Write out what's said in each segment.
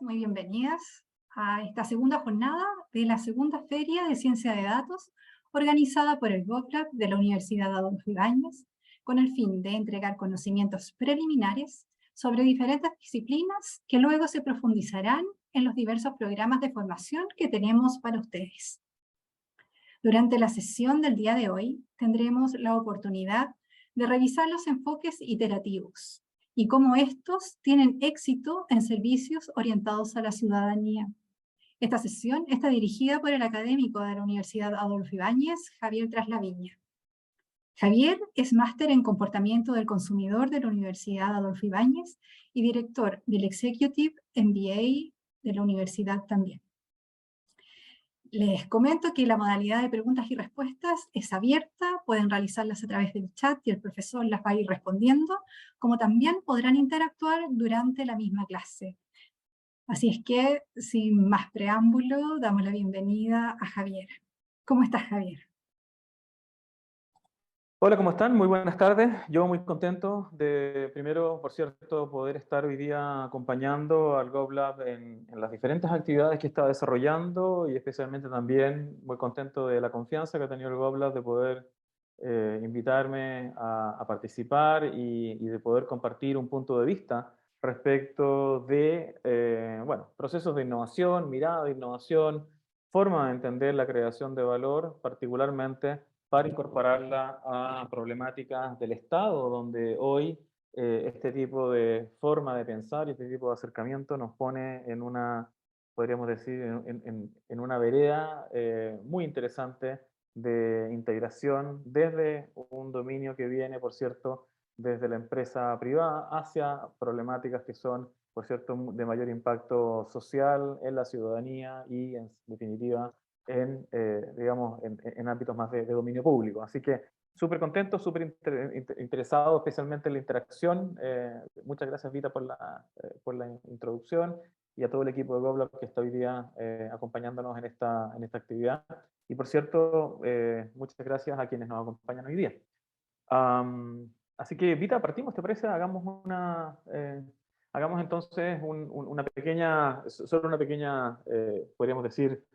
muy bienvenidas a esta segunda jornada de la segunda Feria de Ciencia de Datos organizada por el GovLab de la Universidad Adolfo Ibáñez con el fin de entregar conocimientos preliminares sobre diferentes disciplinas que luego se profundizarán en los diversos programas de formación que tenemos para ustedes. Durante la sesión del día de hoy tendremos la oportunidad de revisar los enfoques iterativos y cómo estos tienen éxito en servicios orientados a la ciudadanía. Esta sesión está dirigida por el académico de la Universidad Adolfo Ibáñez, Javier Traslaviña. Javier es máster en comportamiento del consumidor de la Universidad Adolfo Ibáñez y director del Executive MBA de la universidad también. Les comento que la modalidad de preguntas y respuestas es abierta, pueden realizarlas a través del chat y el profesor las va a ir respondiendo, como también podrán interactuar durante la misma clase. Así es que, sin más preámbulo, damos la bienvenida a Javier. ¿Cómo estás, Javier? Hola, ¿cómo están? Muy buenas tardes. Yo muy contento de, primero, por cierto, poder estar hoy día acompañando al GovLab en las diferentes actividades que está desarrollando y especialmente también muy contento de la confianza que ha tenido el GovLab de poder invitarme a participar y de poder compartir un punto de vista respecto de, bueno, procesos de innovación, mirada de innovación, forma de entender la creación de valor, particularmente para incorporarla a problemáticas del Estado, donde hoy este tipo de forma de pensar y este tipo de acercamiento nos pone en una, podríamos decir, en una vereda muy interesante de integración desde un dominio que viene, por cierto, desde la empresa privada hacia problemáticas que son, por cierto, de mayor impacto social en la ciudadanía y, en definitiva, digamos, en ámbitos más de dominio público. Así que súper contento, súper interesado, especialmente en la interacción. Muchas gracias, Vita, por la introducción y a todo el equipo de GovLab que está hoy día acompañándonos en esta actividad. Y por cierto, muchas gracias a quienes nos acompañan hoy día. Así que, Vita, partimos, ¿te parece? Hagamos entonces una pequeña, solo una pequeña, podríamos decir,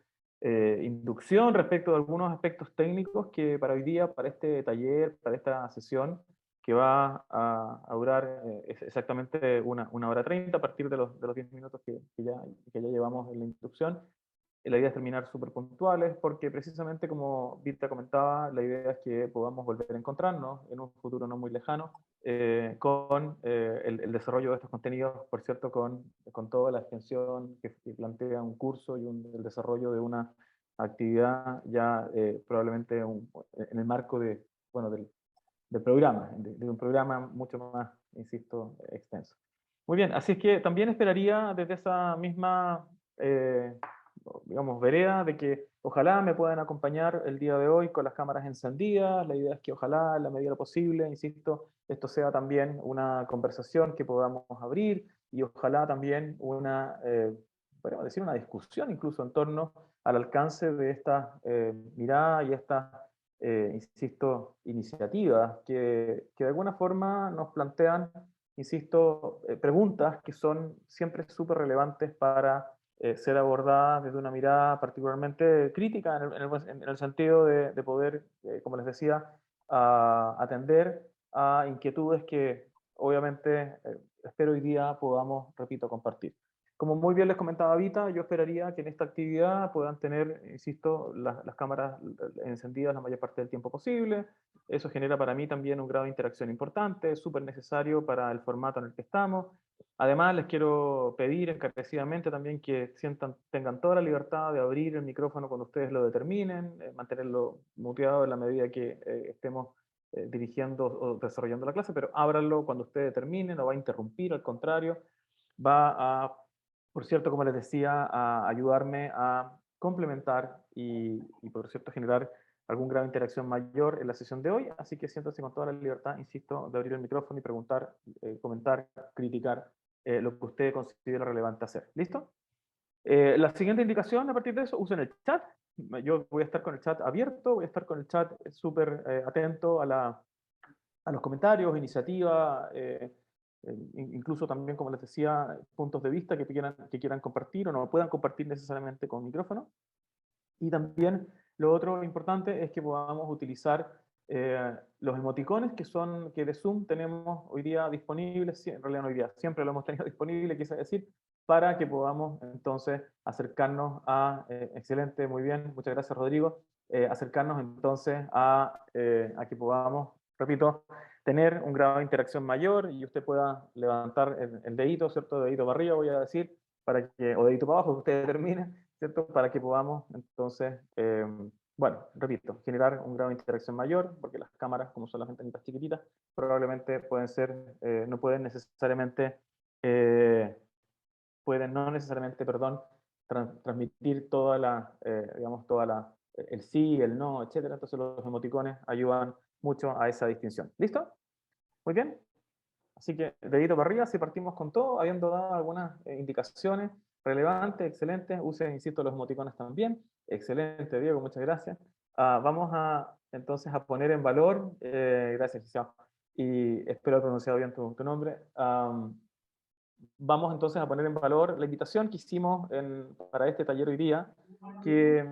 inducción respecto de algunos aspectos técnicos que para hoy día, para este taller, para esta sesión, que va a durar exactamente una hora 30 a partir de los 10 minutos que ya llevamos en la inducción. La idea es terminar súper puntuales porque precisamente como Vita comentaba, la idea es que podamos volver a encontrarnos en un futuro no muy lejano con el desarrollo de estos contenidos, por cierto, con toda la extensión que plantea un curso y el desarrollo de una actividad ya probablemente en el marco de, bueno, del programa, de un programa mucho más, insisto, extenso. Muy bien, así es que también esperaría desde esa misma digamos, vereda de que ojalá me puedan acompañar el día de hoy con las cámaras encendidas. La idea es que ojalá, en la medida de lo posible, insisto, esto sea también una conversación que podamos abrir y ojalá también podríamos decir, una discusión incluso en torno al alcance de esta mirada y esta, insisto, iniciativas que de alguna forma nos plantean, insisto, preguntas que son siempre súper relevantes para ser abordadas desde una mirada particularmente crítica en el sentido de poder, como les decía, atender a inquietudes que obviamente espero hoy día podamos, repito, compartir. Como muy bien les comentaba Vita, yo esperaría que en esta actividad puedan tener, insisto, las cámaras encendidas la mayor parte del tiempo posible. Eso genera para mí también un grado de interacción importante, súper necesario para el formato en el que estamos. Además, les quiero pedir encarecidamente también que tengan toda la libertad de abrir el micrófono cuando ustedes lo determinen, mantenerlo muteado en la medida que estemos dirigiendo o desarrollando la clase, pero ábranlo cuando ustedes determinen, no va a interrumpir, al contrario, va a, por cierto, como les decía, a ayudarme a complementar y por cierto, generar algún grado de interacción mayor en la sesión de hoy, así que siéntanse con toda la libertad, insisto, de abrir el micrófono y preguntar, comentar, criticar lo que usted considera relevante hacer. ¿Listo? La siguiente indicación, a partir de eso, usen el chat. Yo voy a estar con el chat abierto, voy a estar con el chat súper atento a los comentarios, iniciativas, incluso también, como les decía, puntos de vista que quieran compartir o no puedan compartir necesariamente con micrófono. Y también lo otro importante es que podamos utilizar los emoticones que de Zoom tenemos hoy día disponibles, en realidad no hoy día, siempre lo hemos tenido disponible, quise decir, para que podamos entonces acercarnos a, excelente, muy bien, muchas gracias Rodrigo, acercarnos entonces a que podamos, repito, tener un grado de interacción mayor y usted pueda levantar el dedito, ¿cierto? Dedito para arriba voy a decir, para que, o dedito para abajo, que usted determine, ¿cierto? Para que podamos entonces, bueno, repito, generar un grado de interacción mayor, porque las cámaras, como son las ventanitas chiquititas, probablemente pueden ser, no pueden necesariamente, no necesariamente, perdón, transmitir toda la, digamos, el sí, el no, etcétera. Entonces los emoticones ayudan mucho a esa distinción. ¿Listo? Muy bien. Así que dedito para arriba, si partimos con todo, habiendo dado algunas indicaciones relevantes, excelentes. Use, insisto, los emoticones también. Excelente, Diego, muchas gracias. Vamos entonces a poner en valor, gracias, Giselle, y espero haber pronunciado bien tu nombre. Vamos entonces a poner en valor la invitación que hicimos para este taller hoy día, que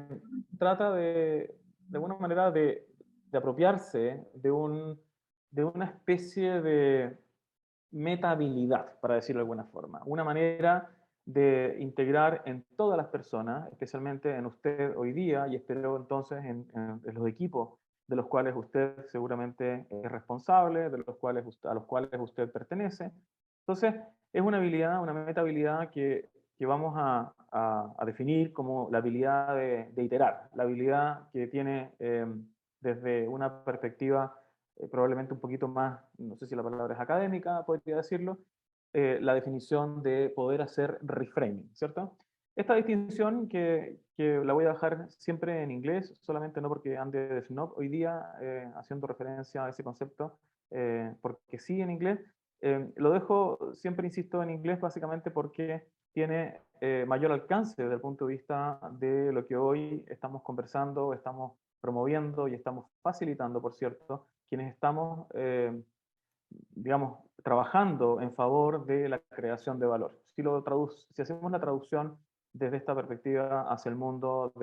trata de alguna manera de apropiarse de una especie de metahabilidad, para decirlo de alguna forma. Una manera de integrar en todas las personas, especialmente en usted hoy día, y espero entonces en los equipos de los cuales usted seguramente es responsable, a los cuales usted pertenece. Entonces, es una habilidad, una metahabilidad que vamos a definir como la habilidad de iterar, la habilidad que tiene desde una perspectiva probablemente un poquito más, no sé si la palabra es académica, podría decirlo, la definición de poder hacer reframing, ¿cierto? Esta distinción que la voy a dejar siempre en inglés, solamente no porque ande de snob hoy día haciendo referencia a ese concepto, porque sí en inglés, lo dejo siempre, insisto, en inglés básicamente porque tiene mayor alcance desde el punto de vista de lo que hoy estamos conversando, estamos promoviendo y estamos facilitando, por cierto, quienes estamos, digamos, trabajando en favor de la creación de valor. Si hacemos la traducción desde esta perspectiva hacia el mundo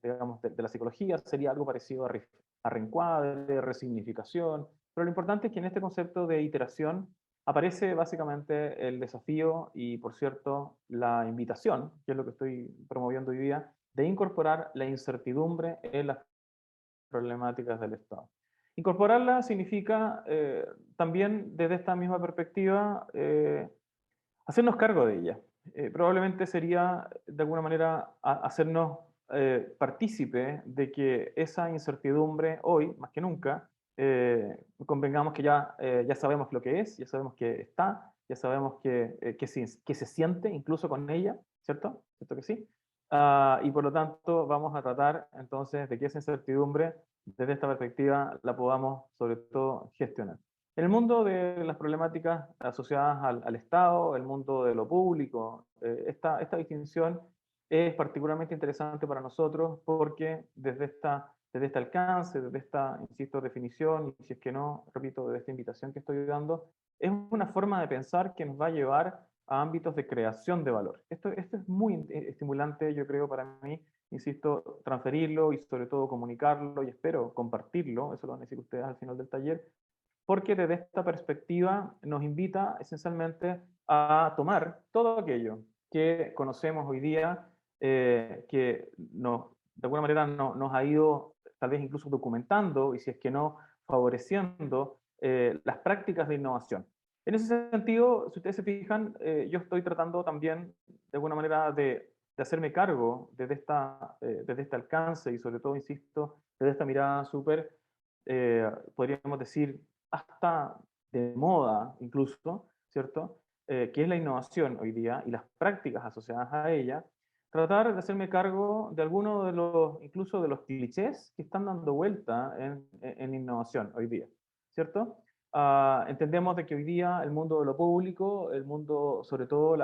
digamos, de la psicología, sería algo parecido a reencuadre, resignificación, pero lo importante es que en este concepto de iteración aparece básicamente el desafío y, por cierto, la invitación, que es lo que estoy promoviendo hoy día, de incorporar la incertidumbre en las problemáticas del Estado. Incorporarla significa también desde esta misma perspectiva hacernos cargo de ella. Probablemente sería de alguna manera hacernos partícipe de que esa incertidumbre hoy, más que nunca, convengamos que ya sabemos lo que es, ya sabemos que está, ya sabemos que se siente incluso con ella, ¿cierto? ¿Cierto que sí? Y por lo tanto vamos a tratar entonces de que esa incertidumbre desde esta perspectiva la podamos sobre todo gestionar. En el mundo de las problemáticas asociadas al Estado, el mundo de lo público, esta distinción es particularmente interesante para nosotros porque desde este alcance, desde esta, insisto, definición, y si es que no, repito, desde esta invitación que estoy dando, es una forma de pensar que nos va a llevar a ámbitos de creación de valor. Esto es muy estimulante, yo creo, para mí, insisto, transferirlo y sobre todo comunicarlo y espero compartirlo, eso lo van a decir ustedes al final del taller, porque desde esta perspectiva nos invita esencialmente a tomar todo aquello que conocemos hoy día, que de alguna manera nos ha ido tal vez incluso documentando y si es que no, favoreciendo las prácticas de innovación. En ese sentido, si ustedes se fijan, yo estoy tratando también de alguna manera de hacerme cargo desde este alcance y sobre todo, insisto, desde esta mirada súper, podríamos decir, hasta de moda incluso, ¿cierto? Que es la innovación hoy día y las prácticas asociadas a ella, tratar de hacerme cargo de algunos incluso de los clichés que están dando vuelta en innovación hoy día, ¿cierto? Entendemos de que hoy día el mundo de lo público, el mundo, sobre todo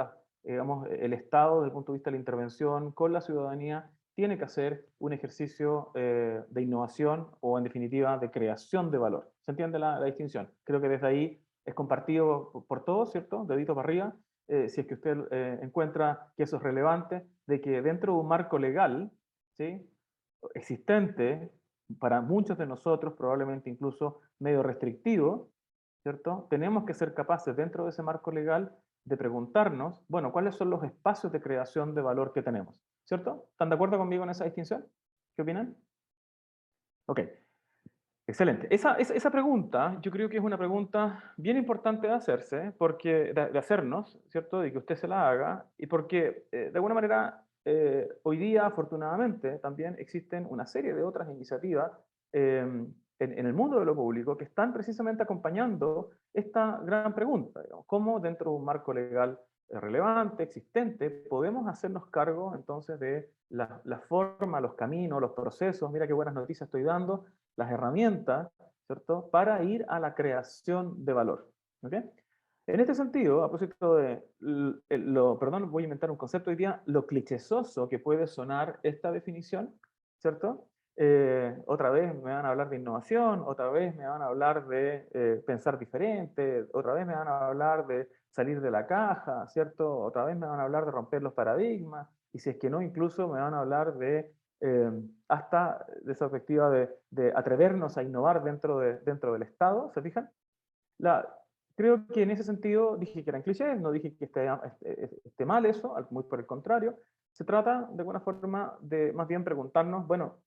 digamos, el Estado desde el punto de vista de la intervención con la ciudadanía, tiene que hacer un ejercicio de innovación o en definitiva de creación de valor. ¿Se entiende la distinción? Creo que desde ahí es compartido por todos, ¿cierto? Dedito para arriba, si es que usted encuentra que eso es relevante, de que dentro de un marco legal, ¿sí? Existente, para muchos de nosotros, probablemente incluso medio restrictivo, ¿cierto? Tenemos que ser capaces dentro de ese marco legal de preguntarnos, bueno, ¿cuáles son los espacios de creación de valor que tenemos? ¿Cierto? ¿Están de acuerdo conmigo en esa distinción? ¿Qué opinan? Ok, excelente. Esa pregunta yo creo que es una pregunta bien importante de hacerse, porque, de hacernos, ¿cierto? De que usted se la haga, y porque de alguna manera hoy día, afortunadamente, también existen una serie de otras iniciativas en el mundo de lo público que están precisamente acompañando esta gran pregunta, digamos, cómo dentro de un marco legal relevante, existente, podemos hacernos cargo entonces de la forma, los caminos, los procesos, mira qué buenas noticias estoy dando, las herramientas, ¿cierto?, para ir a la creación de valor. ¿Ok? En este sentido, a propósito de perdón, voy a inventar un concepto hoy día, lo clichésoso que puede sonar esta definición, ¿cierto? Otra vez me van a hablar de innovación, otra vez me van a hablar de pensar diferente, otra vez me van a hablar de salir de la caja, ¿cierto? Otra vez me van a hablar de romper los paradigmas, y si es que no, incluso me van a hablar de hasta de esa perspectiva de atrevernos a innovar dentro del Estado, ¿se fijan? Creo que en ese sentido dije que eran clichés, no dije que esté mal eso, muy por el contrario. Se trata de alguna forma de más bien preguntarnos, bueno,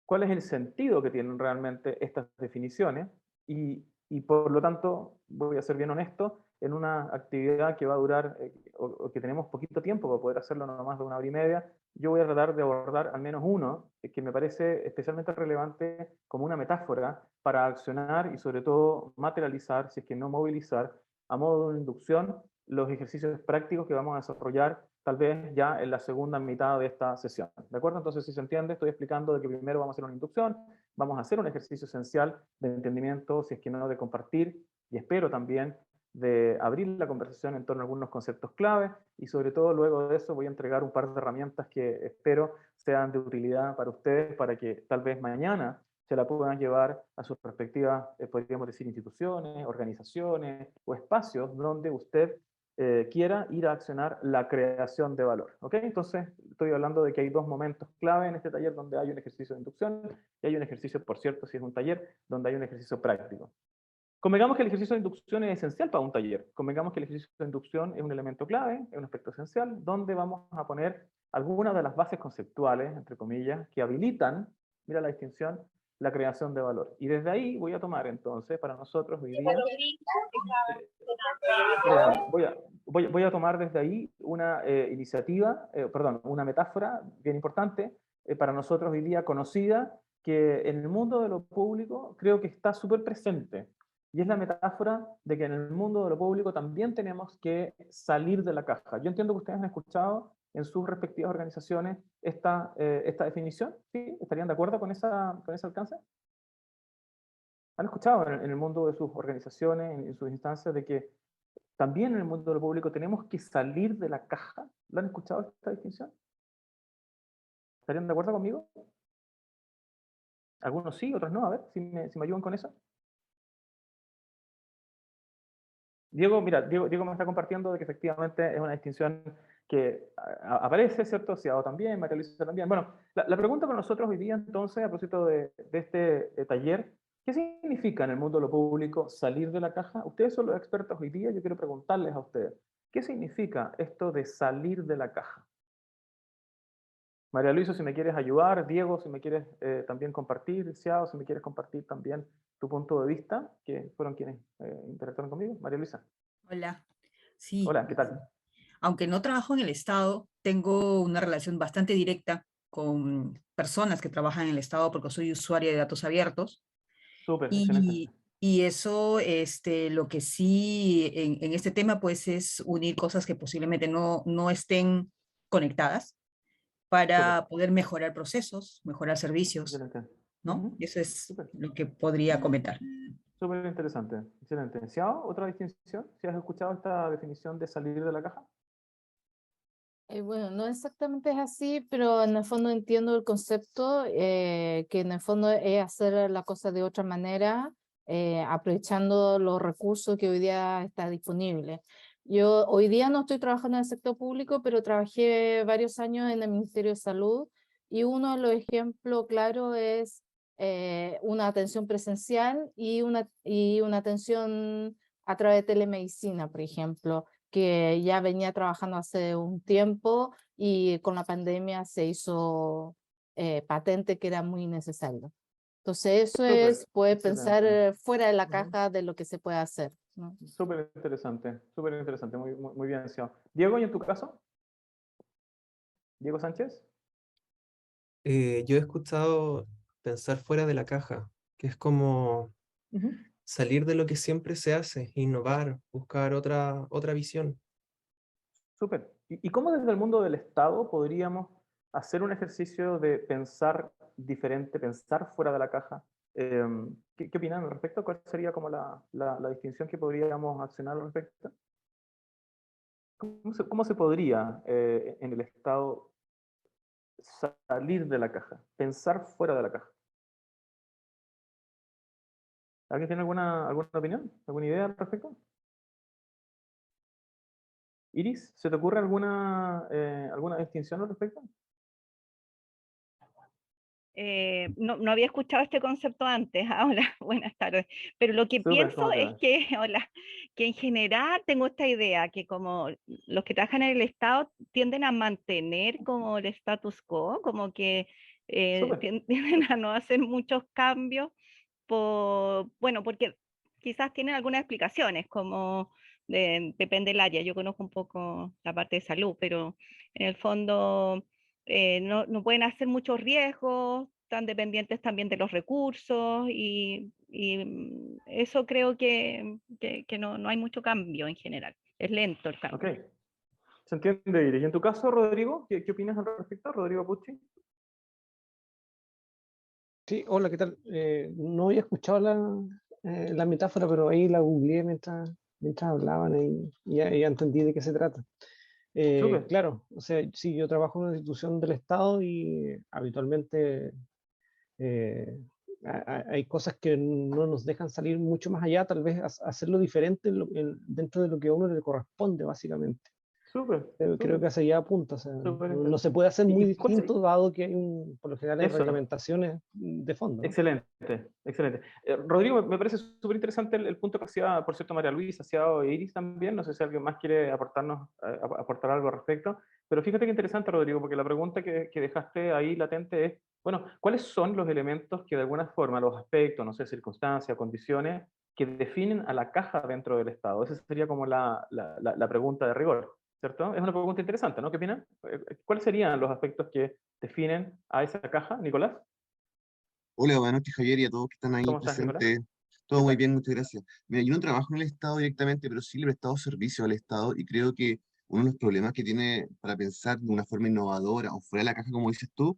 ¿cuál es el sentido que tienen realmente estas definiciones? Y por lo tanto, voy a ser bien honesto, en una actividad que va a durar, o que tenemos poquito tiempo para poder hacerlo no más de 1 hora y media, yo voy a tratar de abordar al menos uno que me parece especialmente relevante como una metáfora para accionar y sobre todo materializar, si es que no movilizar, a modo de una inducción, los ejercicios prácticos que vamos a desarrollar tal vez ya en la segunda mitad de esta sesión. ¿De acuerdo? Entonces, si se entiende, estoy explicando de que primero vamos a hacer una inducción, vamos a hacer un ejercicio esencial de entendimiento, si es que no de compartir, y espero también de abrir la conversación en torno a algunos conceptos clave, y sobre todo luego de eso voy a entregar un par de herramientas que espero sean de utilidad para ustedes, para que tal vez mañana se la puedan llevar a sus respectivas, podríamos decir, instituciones, organizaciones o espacios donde usted quiera ir a accionar la creación de valor. ¿Ok? Entonces, estoy hablando de que hay dos momentos clave en este taller donde hay un ejercicio de inducción y hay un ejercicio, por cierto, si es un taller, donde hay un ejercicio práctico. Convengamos que el ejercicio de inducción es esencial para un taller. Convengamos que el ejercicio de inducción es un elemento clave, es un aspecto esencial, donde vamos a poner algunas de las bases conceptuales, entre comillas, que habilitan, mira la distinción, la creación de valor. Y desde ahí voy a tomar entonces para nosotros hoy día, voy a tomar desde ahí una iniciativa, perdón, una metáfora bien importante para nosotros hoy día conocida, que en el mundo de lo público creo que está súper presente. Y es la metáfora de que en el mundo de lo público también tenemos que salir de la caja. Yo entiendo que ustedes han escuchado en sus respectivas organizaciones esta definición, ¿sí? ¿Estarían de acuerdo con ese alcance? ¿Han escuchado en el mundo de sus organizaciones, en sus instancias, de que también en el mundo de lo público tenemos que salir de la caja? ¿Lo han escuchado esta distinción? ¿Estarían de acuerdo conmigo? Algunos sí, otros no. A ver, si me ayudan con eso. Diego, mira, Diego me está compartiendo de que efectivamente es una distinción que aparece, ¿cierto? Ciado también, María Luisa también. Bueno, la pregunta para nosotros hoy día, entonces, a propósito de este taller, ¿qué significa en el mundo de lo público salir de la caja? Ustedes son los expertos hoy día, yo quiero preguntarles a ustedes, ¿qué significa esto de salir de la caja? María Luisa, si me quieres ayudar, Diego, si me quieres también compartir, Ciao, si me quieres compartir también tu punto de vista, que fueron quienes interactuaron conmigo. María Luisa. Hola, sí, Hola, ¿qué tal? aunque no trabajo en el Estado, tengo una relación bastante directa con personas que trabajan en el Estado porque soy usuaria de datos abiertos Súper, excelente. y eso, lo que sí en este tema pues es unir cosas que posiblemente no estén conectadas Súper, para poder mejorar procesos, mejorar servicios, excelente. ¿no? Eso es Súper, lo que podría comentar. súper interesante, excelente. Xiao, otra distinción, si has escuchado esta definición de salir de la caja. Bueno, no exactamente es así, pero en el fondo entiendo el concepto, que en el fondo es hacer la cosa de otra manera, aprovechando los recursos que hoy día está disponible. Yo hoy día no estoy trabajando en el sector público, pero trabajé varios años en el Ministerio de Salud y uno de los ejemplos claros es una atención presencial y una atención a través de telemedicina, por ejemplo, que ya venía trabajando hace un tiempo y con la pandemia se hizo patente que era muy necesario. Entonces eso Súper, es poder pensar excelente. fuera de la Ujú. caja de lo que se puede hacer, ¿no? Súper interesante, muy bien, Xiao. Diego, ¿y en tu caso? Diego Sánchez. Yo he escuchado pensar fuera de la caja, que es como Ujú. salir de lo que siempre se hace, innovar, buscar otra visión. Súper. ¿Y cómo desde el mundo del Estado podríamos hacer un ejercicio de pensar diferente, pensar fuera de la caja? ¿Qué opinan al respecto? ¿Cuál sería como la distinción que podríamos accionar al respecto? ¿Cómo se podría en el Estado salir de la caja, pensar fuera de la caja? ¿Alguien tiene alguna opinión? ¿Alguna idea al respecto? Iris, ¿se te ocurre alguna distinción al respecto? No había escuchado este concepto antes. Hola, buenas tardes. Pero lo que Súper, pienso ¿cómo te es ves? que, hola, que en general tengo esta idea que como los que trabajan en el Estado tienden a mantener como el status quo, como que Súper. tienden a no hacer muchos cambios, bueno, porque quizás tienen algunas explicaciones, como depende del área. Yo conozco un poco la parte de salud, pero en el fondo no pueden hacer muchos riesgos, están dependientes también de los recursos y eso creo que no hay mucho cambio en general. Es lento el Ok. cambio. ¿Se entiende, Iris? ¿Y en tu caso, Rodrigo? ¿Qué opinas al respecto, Rodrigo Pucci? Sí, hola, ¿qué tal? No había escuchado la metáfora, pero ahí la googleé mientras hablaban y ya entendí de qué se trata. Súper. Claro, o sea, sí, yo trabajo en una institución del Estado y habitualmente eh, hay cosas que no nos dejan salir mucho más allá, tal vez hacerlo diferente dentro de lo que a uno le corresponde, básicamente. Súper. Creo que hacia allá apunta, o sea, Súper no se interesante. puede hacer muy ¿Y cuál distinto dado que por lo general hay Eso, reglamentaciones de fondo, ¿no? excelente, excelente. Rodrigo, me parece súper interesante el punto que hacía, por cierto, María Luisa, hacía Iris también. No sé si alguien más quiere aportar algo al respecto. Pero fíjate qué interesante, Rodrigo, porque la pregunta que dejaste ahí latente es, bueno, ¿cuáles son los elementos que de alguna forma, los aspectos, no sé, circunstancias, condiciones, que definen a la caja dentro del Estado? Esa sería como la pregunta de rigor, ¿cierto? Es una pregunta interesante, ¿no? ¿Qué opinan? ¿Cuáles serían los aspectos que definen a esa caja, Nicolás? Hola, buenas noches, Javier, y a todos que están ahí ¿Cómo estás, Nicolás? presentes. ¿Qué Todo muy tal? bien, muchas gracias. Mira, yo no trabajo en el Estado directamente, pero sí le he prestado servicio al Estado y creo que uno de los problemas que tiene para pensar de una forma innovadora o fuera de la caja, como dices tú,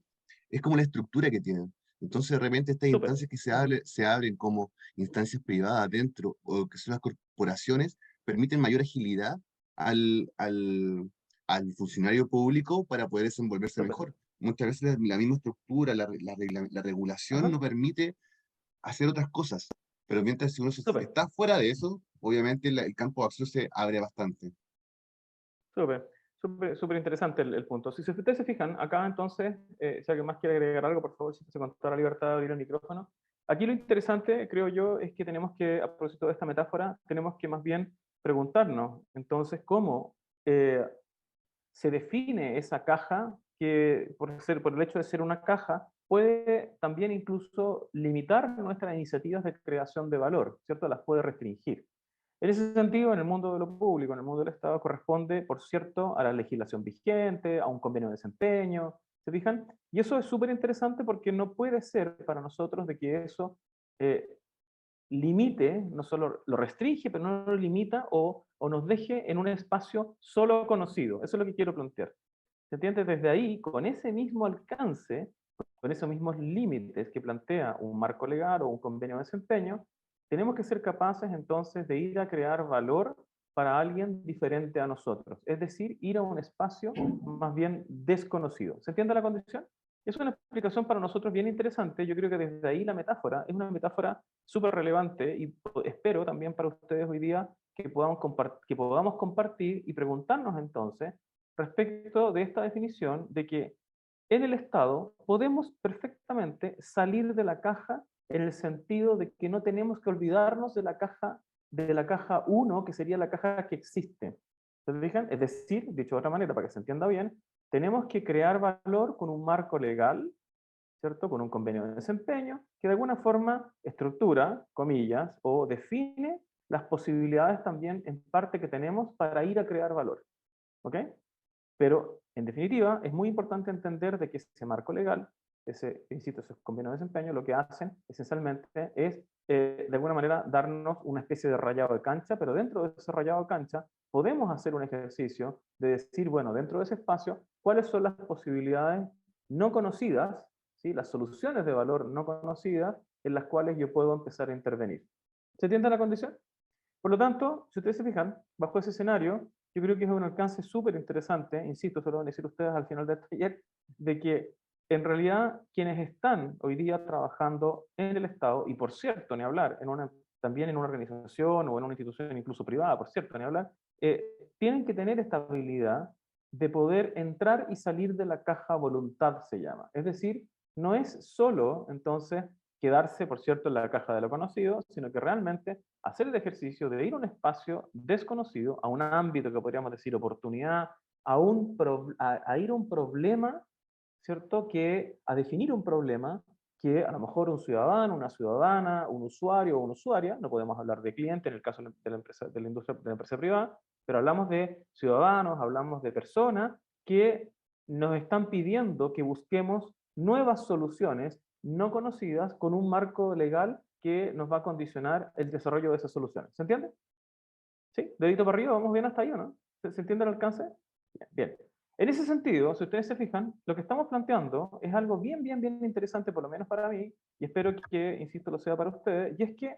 es como la estructura que tienen. Entonces, de repente, estas Súper. instancias que se abren como instancias privadas dentro o que son las corporaciones, permiten mayor agilidad al, al, al funcionario público para poder desenvolverse Súper. mejor. Muchas veces la misma estructura, la regulación no Ajá. permite hacer otras cosas, pero mientras si uno Súper. está fuera de eso, obviamente el campo de acción se abre bastante. Súper. Súper interesante el punto. Si ustedes se fijan, acá entonces, si alguien más quiere agregar algo, por favor, si se con toda la libertad de abrir el micrófono. Aquí lo interesante, creo yo, es que tenemos que, a propósito de esta metáfora, tenemos que más bien preguntarnos, entonces, ¿cómo se define esa caja que, por el hecho de ser una caja, puede también incluso limitar nuestras iniciativas de creación de valor, ¿cierto? Las puede restringir. En ese sentido, en el mundo de lo público, en el mundo del Estado, corresponde, por cierto, a la legislación vigente, a un convenio de desempeño, ¿se fijan? Y eso es súper interesante porque no puede ser para nosotros de que eso eh, limite, no solo lo restringe, pero no lo limita o nos deje en un espacio solo conocido. Eso es lo que quiero plantear. ¿Se entiende? Desde ahí, con ese mismo alcance, con esos mismos límites que plantea un marco legal o un convenio de desempeño, tenemos que ser capaces entonces de ir a crear valor para alguien diferente a nosotros. Es decir, ir a un espacio más bien desconocido. ¿Se entiende la condición? Es una explicación para nosotros bien interesante. Yo creo que desde ahí la metáfora es una metáfora súper relevante y espero también para ustedes hoy día que podamos compartir y preguntarnos entonces respecto de esta definición de que en el Estado podemos perfectamente salir de la caja en el sentido de que no tenemos que olvidarnos de la caja 1, que sería la caja que existe. ¿Se fijan? Es decir, dicho de otra manera, para que se entienda bien, tenemos que crear valor con un marco legal, ¿cierto? Con un convenio de desempeño, que de alguna forma estructura, comillas, o define las posibilidades también en parte que tenemos para ir a crear valor. ¿Ok? Pero, en definitiva, es muy importante entender de que ese marco legal, insisto, esos convenios de desempeño, lo que hacen esencialmente es, de alguna manera, darnos una especie de rayado de cancha, pero dentro de ese rayado de cancha podemos hacer un ejercicio de decir, bueno, dentro de ese espacio, cuáles son las posibilidades no conocidas, ¿sí? Las soluciones de valor no conocidas en las cuales yo puedo empezar a intervenir. ¿Se entiende la condición? Por lo tanto, si ustedes se fijan, bajo ese escenario, yo creo que es un alcance súper interesante, insisto, se lo van a decir ustedes al final del taller, de que en realidad quienes están hoy día trabajando en el Estado, y por cierto, ni hablar, también en una organización o en una institución incluso privada, por cierto, ni hablar, tienen que tener esta habilidad de poder entrar y salir de la caja voluntad, se llama. Es decir, no es solo, entonces, quedarse, por cierto, en la caja de lo conocido, sino que realmente hacer el ejercicio de ir a un espacio desconocido, a un ámbito que podríamos decir oportunidad, a ir a un problema, ¿cierto? A definir un problema que a lo mejor un ciudadano, una ciudadana, un usuario o una usuaria, no podemos hablar de cliente en el caso de la empresa, de la industria, de la empresa privada, pero hablamos de ciudadanos, hablamos de personas que nos están pidiendo que busquemos nuevas soluciones no conocidas con un marco legal que nos va a condicionar el desarrollo de esas soluciones. ¿Se entiende? ¿Sí? Dedito para arriba, vamos bien hasta ahí, ¿o no? ¿Se entiende el alcance? Bien. En ese sentido, si ustedes se fijan, lo que estamos planteando es algo bien interesante, por lo menos para mí, y espero que, insisto, lo sea para ustedes, y es que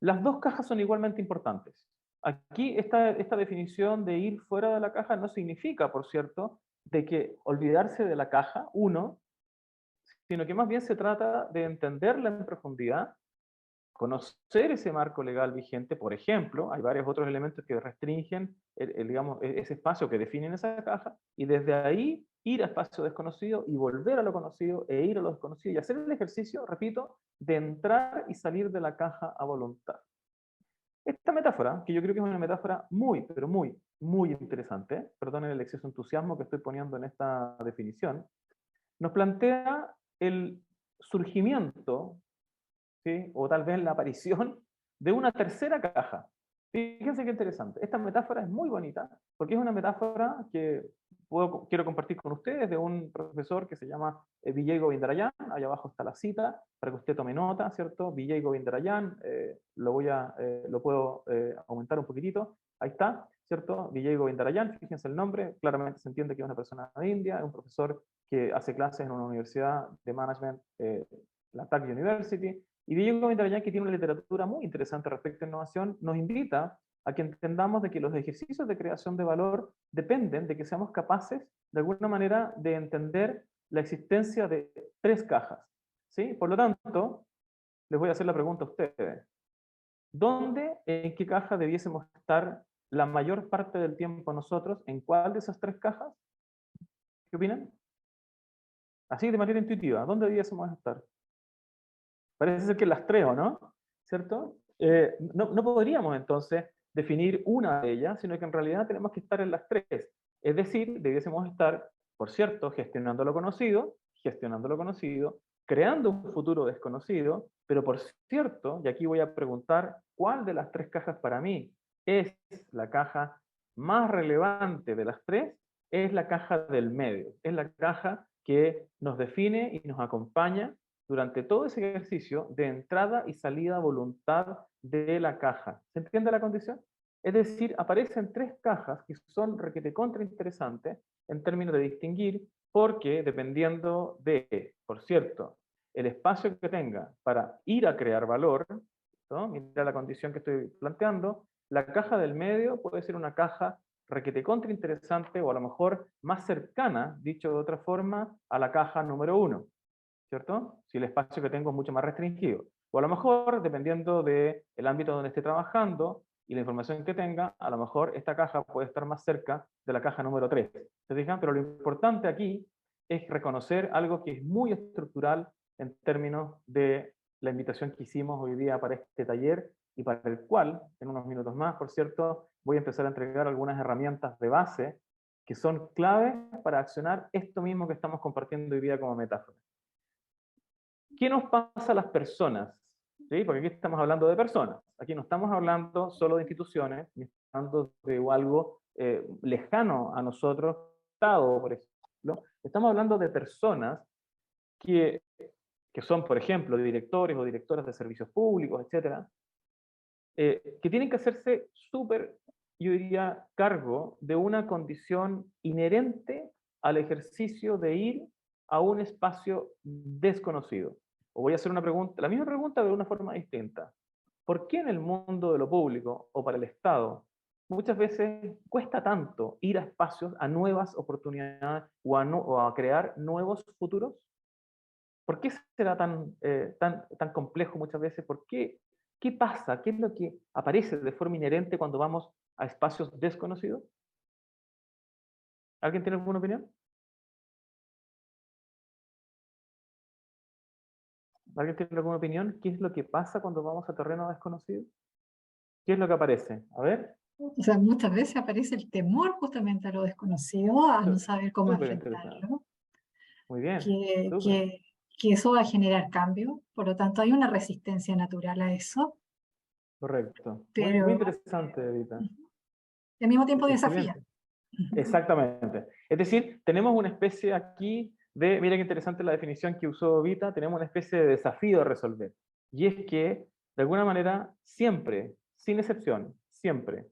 las dos cajas son igualmente importantes. Aquí esta definición de ir fuera de la caja no significa, por cierto, de que olvidarse de la caja, uno, sino que más bien se trata de entenderla en profundidad, conocer ese marco legal vigente, por ejemplo, hay varios otros elementos que restringen digamos, ese espacio que definen esa caja, y desde ahí ir a espacio desconocido y volver a lo conocido e ir a lo desconocido y hacer el ejercicio, repito, de entrar y salir de la caja a voluntad. Esta metáfora, que yo creo que es una metáfora pero muy interesante, perdonen el exceso de entusiasmo que estoy poniendo en esta definición, nos plantea el surgimiento, ¿sí? O tal vez la aparición de una tercera caja. Fíjense qué interesante. Esta metáfora es muy bonita, porque es una metáfora que quiero compartir con ustedes de un profesor que se llama Vijay Govindarayan. Allá abajo está la cita, para que usted tome nota, ¿cierto? Vijay Govindarayan, lo puedo aumentar un poquitito. Ahí está, ¿cierto? Vijay Govindarayan, fíjense el nombre, claramente se entiende que es una persona de India, es un profesor que hace clases en una universidad de management, la TAC University, y Vijay Govindarayan, que tiene una literatura muy interesante respecto a innovación, nos invita a que entendamos de que los ejercicios de creación de valor dependen de que seamos capaces, de alguna manera, de entender la existencia de tres cajas. ¿Sí? Por lo tanto, les voy a hacer la pregunta a ustedes. ¿Dónde, en qué caja debiésemos estar la mayor parte del tiempo nosotros? ¿En cuál de esas tres cajas? ¿Qué opinan? Así, de manera intuitiva, ¿dónde debiésemos estar? Parece ser que las tres, ¿o no? ¿Cierto? No podríamos entonces definir una de ellas, sino que en realidad tenemos que estar en las tres. Es decir, debiésemos estar, por cierto, gestionando lo conocido, creando un futuro desconocido, pero por cierto, y aquí voy a preguntar, ¿cuál de las tres cajas para mí es la caja más relevante de las tres? Es la caja del medio, es la caja que nos define y nos acompaña durante todo ese ejercicio de entrada y salida a voluntad de la caja. ¿Se entiende la condición? Es decir, aparecen tres cajas que son requete contra interesantes en términos de distinguir, porque dependiendo de, por cierto, el espacio que tenga para ir a crear valor, ¿no? Mira la condición que estoy planteando, la caja del medio puede ser una caja requete contra interesante, o a lo mejor más cercana, dicho de otra forma, a la caja número 1, ¿cierto? Si el espacio que tengo es mucho más restringido. O a lo mejor, dependiendo del ámbito donde esté trabajando y la información que tenga, a lo mejor esta caja puede estar más cerca de la caja número 3. ¿Se fijan? Pero lo importante aquí es reconocer algo que es muy estructural en términos de la invitación que hicimos hoy día para este taller, y para el cual, en unos minutos más, por cierto, voy a empezar a entregar algunas herramientas de base que son claves para accionar esto mismo que estamos compartiendo hoy día como metáfora. ¿Qué nos pasa a las personas? ¿Sí? Porque aquí estamos hablando de personas. Aquí no estamos hablando solo de instituciones, ni hablando de algo lejano a nosotros, Estado, por ejemplo. Estamos hablando de personas que son, por ejemplo, directores o directoras de servicios públicos, etcétera, que tienen que hacerse súper, yo diría, cargo de una condición inherente al ejercicio de ir a un espacio desconocido. O voy a hacer una pregunta, la misma pregunta de una forma distinta. ¿Por qué en el mundo de lo público o para el Estado muchas veces cuesta tanto ir a espacios, a nuevas oportunidades o a crear nuevos futuros? ¿Por qué será tan complejo muchas veces? ¿Por qué? ¿Qué pasa? ¿Qué es lo que aparece de forma inherente cuando vamos a espacios desconocidos? ¿Alguien tiene alguna opinión? ¿Alguien tiene alguna opinión? ¿Qué es lo que pasa cuando vamos a terreno desconocido? ¿Qué es lo que aparece? A ver. O sea, muchas veces aparece el temor justamente a lo desconocido, a no saber cómo Súper interesante. enfrentarlo, Muy bien. que, Súper. que eso va a generar cambio, por lo tanto hay una resistencia natural a eso, Correcto. pero Muy interesante, Evita. al mismo tiempo desafía. Excelente. Exactamente. Es decir, tenemos una especie aquí de, mira qué interesante la definición que usó Vita, tenemos una especie de desafío a resolver. Y es que, de alguna manera, siempre, sin excepción, siempre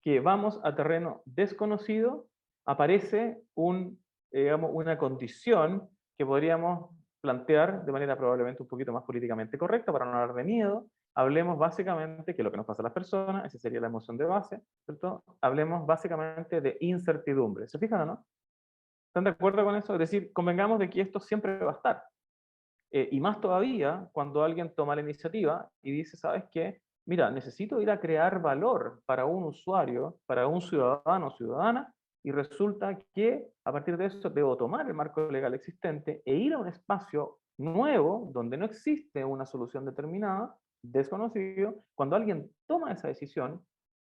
que vamos a terreno desconocido, aparece digamos, una condición que podríamos plantear de manera probablemente un poquito más políticamente correcta, para no hablar de miedo. Hablemos básicamente, que es lo que nos pasa a las personas, esa sería la emoción de base, ¿cierto? Hablemos básicamente de incertidumbre. ¿Se fijan o no? ¿Están de acuerdo con eso? Es decir, convengamos de que esto siempre va a estar. Y más todavía cuando alguien toma la iniciativa y dice, ¿sabes qué? Mira, necesito ir a crear valor para un usuario, para un ciudadano o ciudadana, y resulta que a partir de eso debo tomar el marco legal existente e ir a un espacio nuevo donde no existe una solución determinada, desconocido. Cuando alguien toma esa decisión,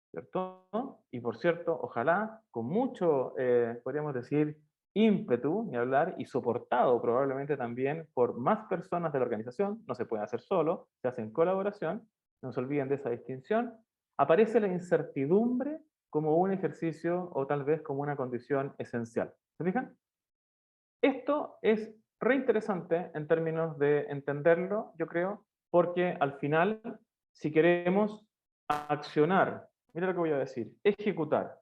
¿cierto? Y por cierto, ojalá con mucho, podríamos decir, ímpetu, ni hablar, y soportado probablemente también por más personas de la organización, no se puede hacer solo, se hace en colaboración, no se olviden de esa distinción, aparece la incertidumbre como un ejercicio o tal vez como una condición esencial. ¿Se fijan? Esto es re interesante en términos de entenderlo, yo creo, porque al final, si queremos accionar, mira lo que voy a decir, ejecutar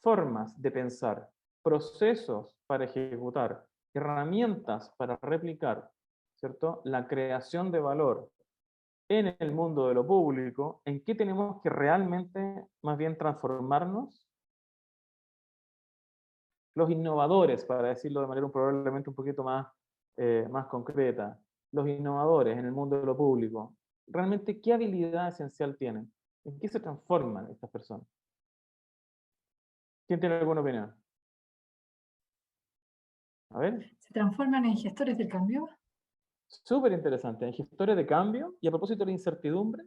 formas de pensar, procesos para ejecutar, herramientas para replicar, ¿cierto? La creación de valor en el mundo de lo público, ¿en qué tenemos que realmente más bien transformarnos? Los innovadores, para decirlo de manera probablemente un poquito más concreta, los innovadores en el mundo de lo público, ¿realmente qué habilidad esencial tienen? ¿En qué se transforman estas personas? ¿Quién tiene alguna opinión? A ver. ¿Se transforman en gestores del cambio? Súper interesante. En gestores de cambio. Y a propósito de la incertidumbre,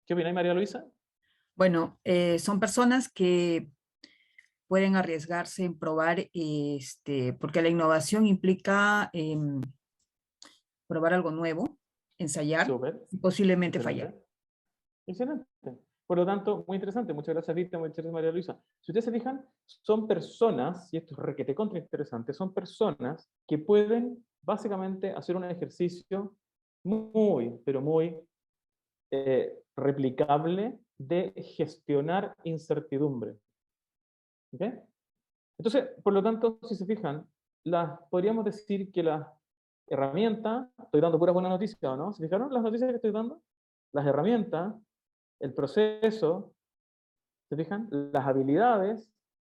¿qué opináis, María Luisa? Bueno, son personas que pueden arriesgarse en probar, porque la innovación implica probar algo nuevo, ensayar Súper. y posiblemente Excelente. fallar. Excelente. Por lo tanto, muy interesante. Muchas gracias, Rita. Muchas gracias, María Luisa. Si ustedes se fijan, son personas, y esto es requete contra interesante, son personas que pueden básicamente hacer un ejercicio muy, pero muy replicable de gestionar incertidumbre. ¿Ok? Entonces, por lo tanto, si se fijan, podríamos decir que las herramientas, estoy dando puras buenas noticias, ¿no? ¿Se fijaron las noticias que estoy dando? Las herramientas el proceso, ¿se fijan? Las habilidades,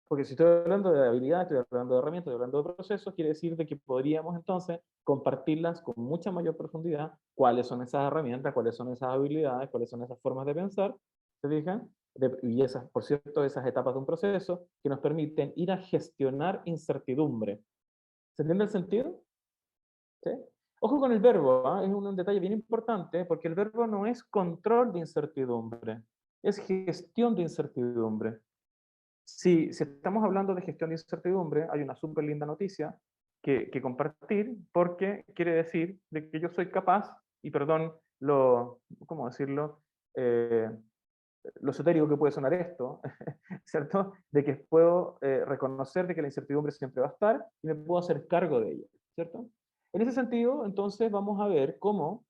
porque si estoy hablando de habilidades, estoy hablando de herramientas, estoy hablando de procesos, quiere decir de que podríamos entonces compartirlas con mucha mayor profundidad, cuáles son esas herramientas, cuáles son esas habilidades, cuáles son esas formas de pensar, ¿se fijan? Y esas, por cierto, esas etapas de un proceso que nos permiten ir a gestionar incertidumbre. ¿Se entiende el sentido? ¿Sí? Ojo con el verbo, ¿ah? Es un detalle bien importante, porque el verbo no es control de incertidumbre, es gestión de incertidumbre. Si estamos hablando de gestión de incertidumbre, hay una súper linda noticia que compartir, porque quiere decir de que yo soy capaz, y perdón, ¿cómo decirlo? Lo esotérico que puede sonar esto, ¿cierto? De que puedo reconocer de que la incertidumbre siempre va a estar y me puedo hacer cargo de ella, ¿cierto? En ese sentido, entonces vamos a ver cómo,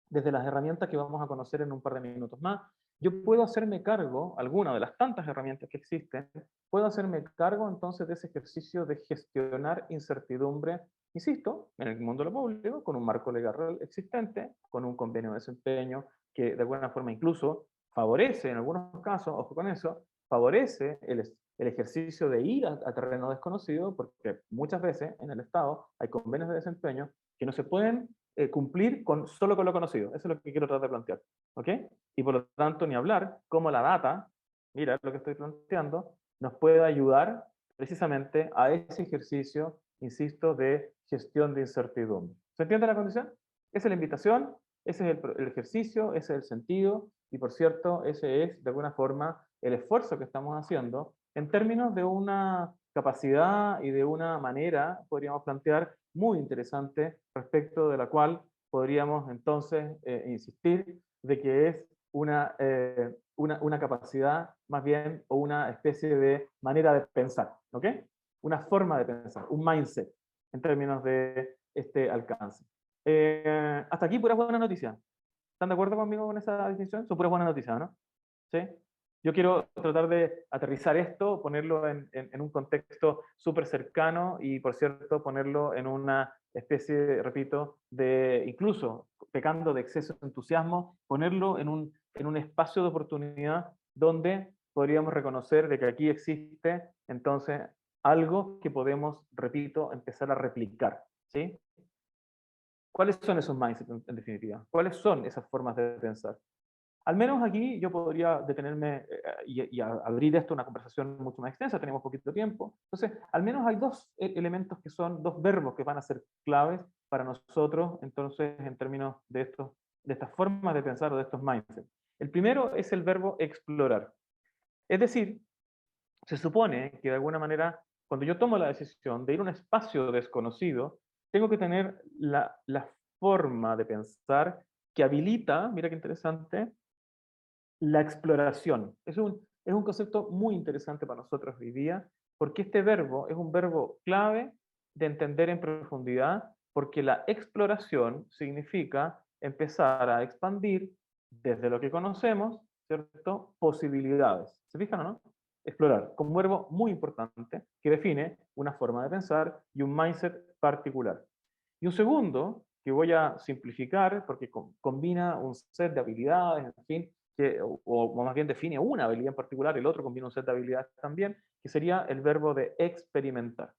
desde las herramientas que vamos a conocer en un par de minutos más, yo puedo hacerme cargo, alguna de las tantas herramientas que existen, puedo hacerme cargo entonces de ese ejercicio de gestionar incertidumbre, insisto, en el mundo de lo público, con un marco legal existente, con un convenio de desempeño que de alguna forma incluso favorece, en algunos casos, ojo con eso, favorece el ejercicio de ir a terreno desconocido, porque muchas veces en el Estado hay convenios de desempeño que no se pueden cumplir solo con lo conocido. Eso es lo que quiero tratar de plantear. ¿Ok? Y por lo tanto, ni hablar cómo la data, mira lo que estoy planteando, nos puede ayudar precisamente a ese ejercicio, insisto, de gestión de incertidumbre. ¿Se entiende la condición? Esa es la invitación, ese es el ejercicio, ese es el sentido, y por cierto, ese es de alguna forma el esfuerzo que estamos haciendo en términos de una capacidad y de una manera, podríamos plantear, muy interesante, respecto de la cual podríamos entonces insistir de que es una capacidad más bien o una especie de manera de pensar, ¿ok? Una forma de pensar, un mindset en términos de este alcance. Hasta aquí puras buenas noticias. ¿Están de acuerdo conmigo con esa definición? Son puras buenas noticias, ¿no? ¿Sí? Yo quiero tratar de aterrizar esto, ponerlo en un contexto súper cercano y, por cierto, ponerlo en una especie, repito, de, incluso pecando de exceso de entusiasmo, ponerlo en un espacio de oportunidad donde podríamos reconocer de que aquí existe, entonces, algo que podemos, repito, empezar a replicar, ¿sí? ¿Cuáles son esos mindsets en definitiva? ¿Cuáles son esas formas de pensar? Al menos aquí yo podría detenerme y abrir esto una conversación mucho más extensa, tenemos poquito tiempo. Entonces, al menos hay dos elementos que son, dos verbos que van a ser claves para nosotros, entonces, en términos de estas formas de pensar o de estos mindsets. El primero es el verbo explorar. Es decir, se supone que de alguna manera, cuando yo tomo la decisión de ir a un espacio desconocido, tengo que tener la forma de pensar que habilita, mira qué interesante, la exploración. Es un concepto muy interesante para nosotros hoy día, porque este verbo es un verbo clave de entender en profundidad, porque la exploración significa empezar a expandir desde lo que conocemos, ¿cierto? Posibilidades. ¿Se fijan o no? Explorar, como un verbo muy importante que define una forma de pensar y un mindset particular. Y un segundo, que voy a simplificar, porque combina un set de habilidades, en fin, o más bien define una habilidad en particular, el otro combina un set de habilidades también, que sería el verbo de experimentar.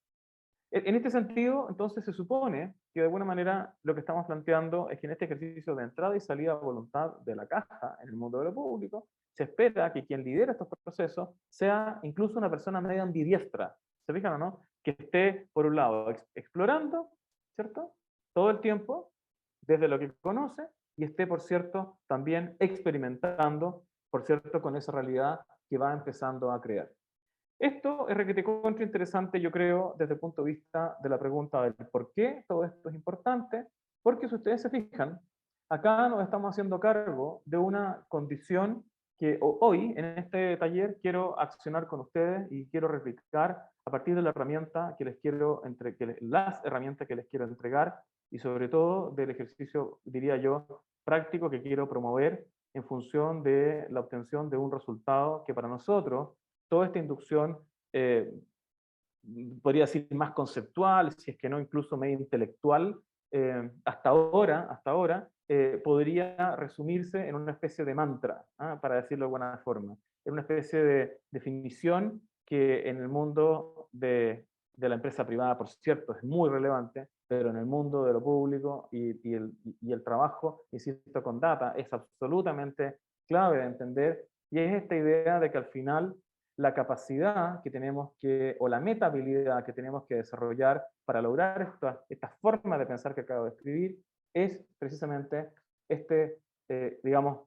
En este sentido, entonces se supone que de alguna manera lo que estamos planteando es que en este ejercicio de entrada y salida a voluntad de la caja en el mundo de lo público, se espera que quien lidera estos procesos sea incluso una persona medio ambidiestra. ¿Se fijan o no? Que esté, por un lado, explorando, ¿cierto? Todo el tiempo, desde lo que conoce, y esté, por cierto, también experimentando, por cierto, con esa realidad que va empezando a crear. Esto es requete contra interesante, yo creo, desde el punto de vista de la pregunta del por qué todo esto es importante, porque si ustedes se fijan, acá nos estamos haciendo cargo de una condición que hoy, en este taller, quiero accionar con ustedes y quiero replicar a partir de la herramienta que les quiero las herramientas que les quiero entregar y sobre todo del ejercicio, diría yo, práctico que quiero promover en función de la obtención de un resultado que para nosotros toda esta inducción, podría decir más conceptual, si es que no incluso medio intelectual, hasta ahora, podría resumirse en una especie de mantra, para decirlo de alguna forma. Es una especie de definición que en el mundo de la empresa privada, por cierto, es muy relevante, pero en el mundo de lo público y el trabajo, insisto, con data, es absolutamente clave de entender, y es esta idea de que al final la capacidad que tenemos que, o la metahabilidad que tenemos que desarrollar para lograr esta forma de pensar que acabo de escribir, es precisamente digamos,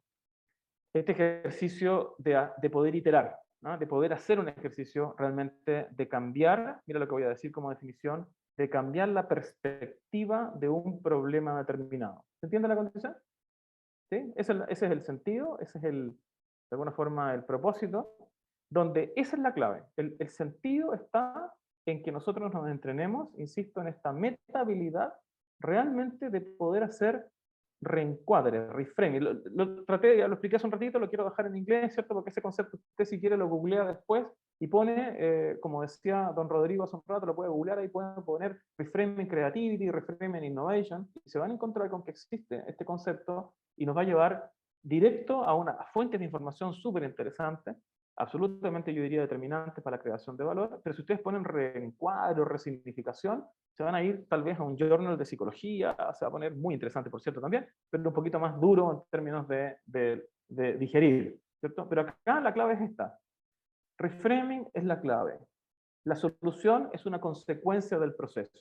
este ejercicio de poder iterar, ¿no? De poder hacer un ejercicio realmente de cambiar, mira lo que voy a decir como definición, de cambiar la perspectiva de un problema determinado. ¿Se entiende la condición? ¿Sí? Ese es el sentido, ese es de alguna forma el propósito, donde esa es la clave. El sentido está en que nosotros nos entrenemos, insisto, en esta metahabilidad realmente de poder hacer reencuadre, reframing. Ya lo expliqué hace un ratito, lo quiero dejar en inglés, ¿cierto? Porque ese concepto usted si quiere lo googlea después y pone, como decía don Rodrigo hace un rato, lo puede googlear, ahí pueden poner reframing creativity, reframing innovation, y se van a encontrar con que existe este concepto y nos va a llevar directo a fuentes de información súper interesantes, absolutamente yo diría determinantes para la creación de valor, pero si ustedes ponen reencuadre o resignificación, se van a ir tal vez a un journal de psicología, se va a poner muy interesante por cierto también, pero un poquito más duro en términos de digerir, ¿cierto? Pero acá la clave es esta. Reframing es la clave. La solución es una consecuencia del proceso.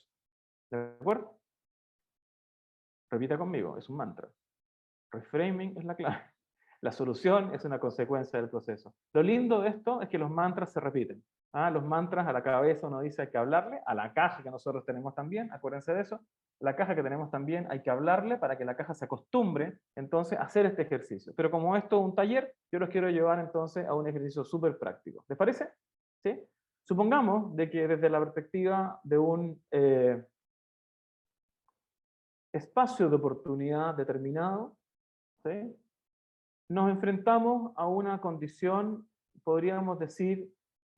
¿De acuerdo? Repita conmigo, es un mantra. Reframing es la clave. La solución es una consecuencia del proceso. Lo lindo de esto es que los mantras se repiten. Los mantras a la cabeza uno dice hay que hablarle, a la caja que nosotros tenemos también, acuérdense de eso, la caja que tenemos también hay que hablarle para que la caja se acostumbre entonces a hacer este ejercicio. Pero como esto es un taller, yo los quiero llevar entonces a un ejercicio súper práctico. ¿Les parece? ¿Sí? Supongamos de que desde la perspectiva de un espacio de oportunidad determinado, ¿sí? Nos enfrentamos a una condición, podríamos decir,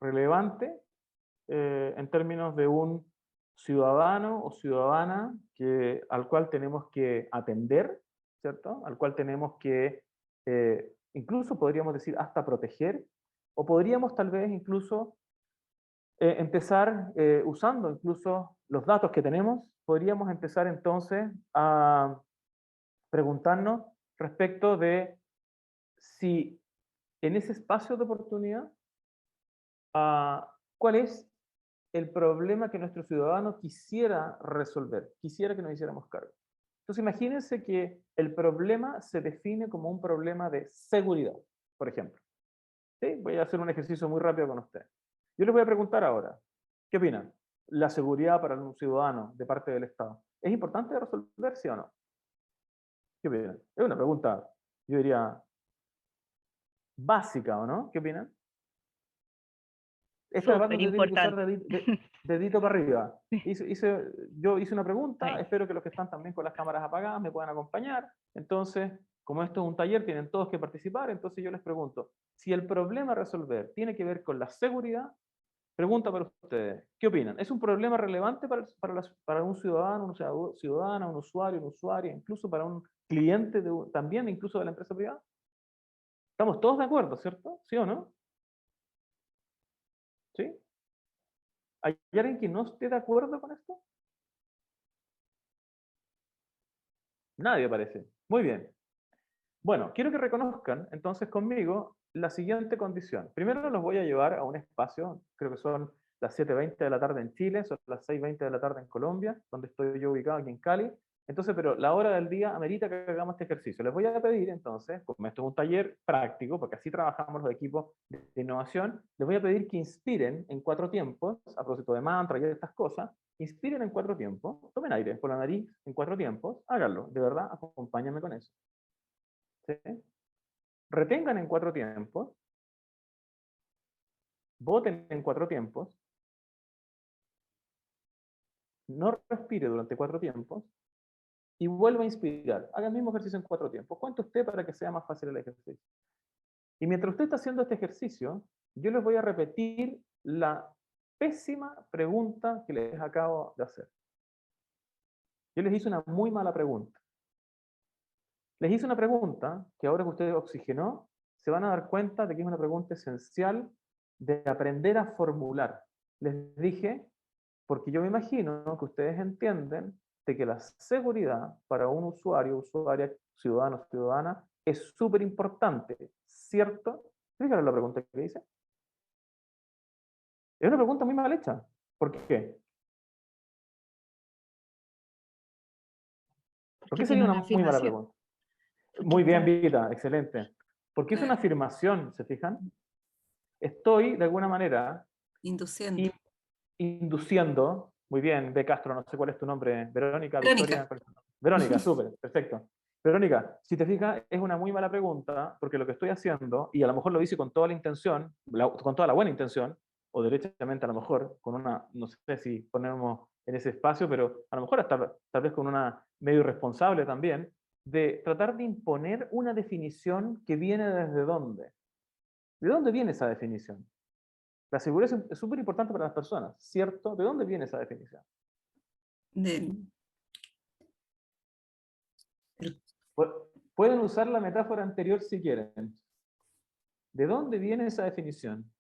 relevante en términos de un ciudadano o ciudadana al cual tenemos que atender, ¿cierto? Al cual tenemos que, incluso podríamos decir, hasta proteger, o podríamos tal vez incluso empezar usando incluso los datos que tenemos, podríamos empezar entonces a preguntarnos respecto de si en ese espacio de oportunidad, ¿cuál es el problema que nuestro ciudadano quisiera resolver? Quisiera que nos hiciéramos cargo. Entonces imagínense que el problema se define como un problema de seguridad, por ejemplo. ¿Sí? Voy a hacer un ejercicio muy rápido con ustedes. Yo les voy a preguntar ahora, ¿qué opinan? ¿La seguridad para un ciudadano de parte del Estado es importante de resolver, sí o no? ¿Qué opinan? Es una pregunta, yo diría, básica, ¿o no? ¿Qué opinan? Esta Súper parte no tiene que usar importante. dedito para arriba. Yo hice una pregunta, Ahí. espero que los que están también con las cámaras apagadas me puedan acompañar. Entonces, como esto es un taller, tienen todos que participar, entonces yo les pregunto, si el problema a resolver tiene que ver con la seguridad, pregunta para ustedes, ¿qué opinan? ¿Es un problema relevante para un ciudadano, una ciudadana, un usuario, una usuaria, incluso para un cliente también, incluso de la empresa privada? ¿Estamos todos de acuerdo, cierto? ¿Sí o no? ¿Sí? ¿Hay alguien que no esté de acuerdo con esto? Nadie parece. Muy bien. Bueno, quiero que reconozcan entonces conmigo la siguiente condición. Primero los voy a llevar a un espacio, creo que son las 7:20 de la tarde en Chile, son las 6:20 de la tarde en Colombia, donde estoy yo ubicado aquí en Cali. Entonces, pero la hora del día amerita que hagamos este ejercicio. Les voy a pedir entonces, como esto es un taller práctico, porque así trabajamos los equipos de innovación, les voy a pedir que inspiren en 4 tiempos, a propósito de mantra y de estas cosas, inspiren en 4 tiempos, tomen aire por la nariz en 4 tiempos, háganlo, de verdad, acompáñenme con eso. ¿Sí? Retengan en 4 tiempos, voten en 4 tiempos, no respire durante 4 tiempos y vuelva a inspirar. Haga el mismo ejercicio en 4 tiempos. Cuente usted para que sea más fácil el ejercicio. Y mientras usted está haciendo este ejercicio, yo les voy a repetir la pésima pregunta que les acabo de hacer. Yo les hice una muy mala pregunta. Les hice una pregunta que ahora que ustedes oxigenó, se van a dar cuenta de que es una pregunta esencial de aprender a formular. Les dije, porque yo me imagino que ustedes entienden de que la seguridad para un usuario, usuaria, ciudadano, ciudadana, es súper importante, ¿cierto? Fíjate la pregunta que hice. Es una pregunta muy mal hecha. ¿Por qué? ¿Por qué sería tiene una una muy mala afirmación. pregunta? Muy bien, Vita, excelente. Porque es una Ah, afirmación, ¿se fijan? Estoy, de alguna manera, induciendo. induciendo, muy bien, B. Castro, no sé cuál es tu nombre, Verónica, Verónica. Victoria. ¿Cuál es tu nombre? Verónica, súper, perfecto. Verónica, si te fijas, es una muy mala pregunta, porque lo que estoy haciendo, y a lo mejor lo hice con toda la intención, con toda la buena intención, o derechamente a lo mejor, con una, no sé si ponemos en ese espacio, pero a lo mejor hasta, tal vez con una medio irresponsable también, de tratar de imponer una definición que viene desde dónde. ¿De dónde viene esa definición? La seguridad es súper importante para las personas, ¿cierto? ¿De dónde viene esa definición? Del- Pueden usar la metáfora anterior si quieren. ¿De dónde viene esa definición?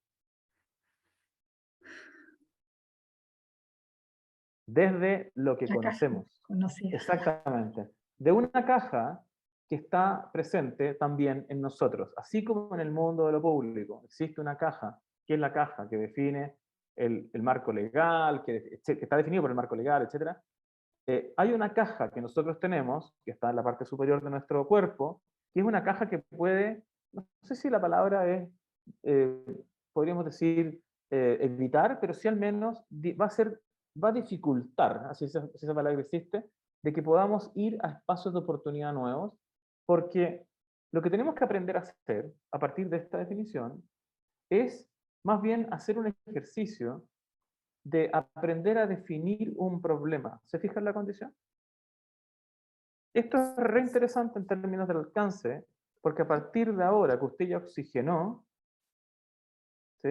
Desde lo que La caja conocemos. conocida. Exactamente. De una caja que está presente también en nosotros. Así como en el mundo de lo público existe una caja, que es la caja que define el marco legal, que está definido por el marco legal, etc. Hay una caja que nosotros tenemos, que está en la parte superior de nuestro cuerpo, que es una caja que puede, no sé si la palabra es, eh, podríamos decir, evitar, pero sí al menos va a dificultar, así si esa palabra existe, de que podamos ir a espacios de oportunidad nuevos, porque lo que tenemos que aprender a hacer a partir de esta definición es más bien hacer un ejercicio de aprender a definir un problema. ¿Se fija en la condición? Esto es re interesante en términos del alcance, porque a partir de ahora que usted ya oxigenó, ¿sí?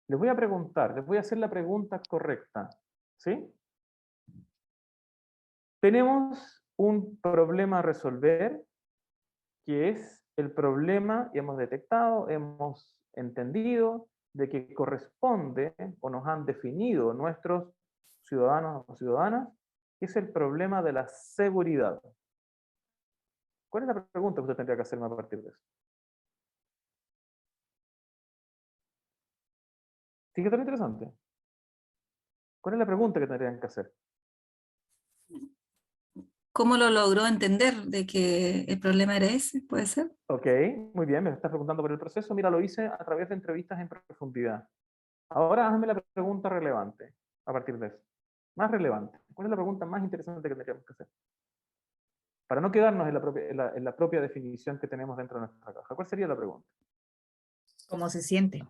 Les voy a preguntar, les voy a hacer la pregunta correcta, ¿sí? Tenemos un problema a resolver, que es el problema, y hemos detectado, hemos entendido, de que corresponde, o nos han definido nuestros ciudadanos o ciudadanas, que es el problema de la seguridad. ¿Cuál es la pregunta que usted tendría que hacerme a partir de eso? ¿Sí que está interesante? ¿Cuál es la pregunta que tendrían que hacer? ¿Cómo lo logró entender de que el problema era ese? ¿Puede ser? Ok, muy bien, me estás preguntando por el proceso. Mira, lo hice a través de entrevistas en profundidad. Ahora hazme la pregunta relevante a partir de eso. Más relevante. ¿Cuál es la pregunta más interesante que tendríamos que hacer? Para no quedarnos en la propia definición que tenemos dentro de nuestra caja. ¿Cuál sería la pregunta? ¿Cómo se siente?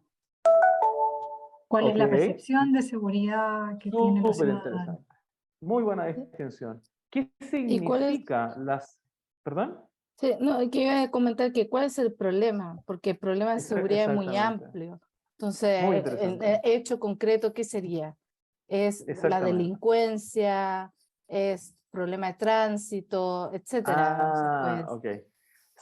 ¿Cuál es la Ok, percepción de seguridad que tiene los súper ciudadanos? interesante. Muy buena distinción. ¿Qué ¿Y cuál es? significa las... ¿Perdón? Sí, no, que iba a comentar que cuál es el problema, porque el problema de seguridad es muy Exactamente. amplio. Muy Entonces, interesante. hecho concreto, ¿qué sería? ¿Es la Exactamente. delincuencia? ¿Es problema de tránsito? Etcétera. O sea, pues, Ok.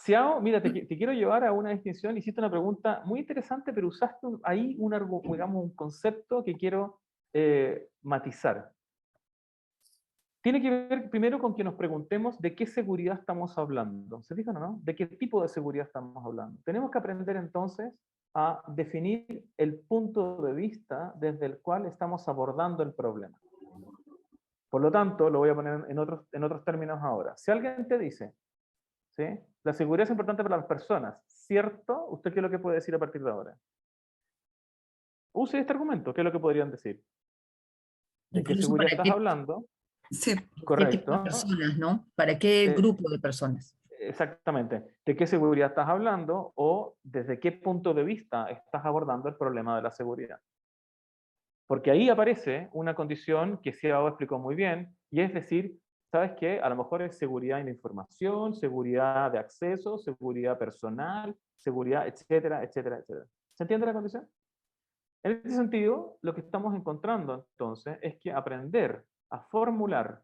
Xiao, mira, te quiero llevar a una distinción. Hiciste una pregunta muy interesante, pero usaste ahí digamos, un concepto que quiero matizar. Tiene que ver primero con que nos preguntemos de qué seguridad estamos hablando. ¿Se fijan o no? ¿De qué tipo de seguridad estamos hablando? Tenemos que aprender entonces a definir el punto de vista desde el cual estamos abordando el problema. Por lo tanto, lo voy a poner en otros términos ahora. Si alguien te dice, ¿sí? La seguridad es importante para las personas, ¿cierto? ¿Usted qué es lo que puede decir a partir de ahora? Use este argumento, ¿qué es lo que podrían decir? ¿De qué Incluso seguridad para estás qué, hablando? Sí. qué tipo de Correcto. personas, ¿no? ¿Para qué Eh, grupo de personas? Exactamente. ¿De qué seguridad estás hablando o desde qué punto de vista estás abordando el problema de la seguridad? Porque ahí aparece una condición que Xiao explicó muy bien, y es decir, ¿sabes qué? A lo mejor es seguridad en la información, seguridad de acceso, seguridad personal, seguridad, etcétera, etcétera, etcétera. ¿Se entiende la condición? En este sentido, lo que estamos encontrando entonces es que aprender a formular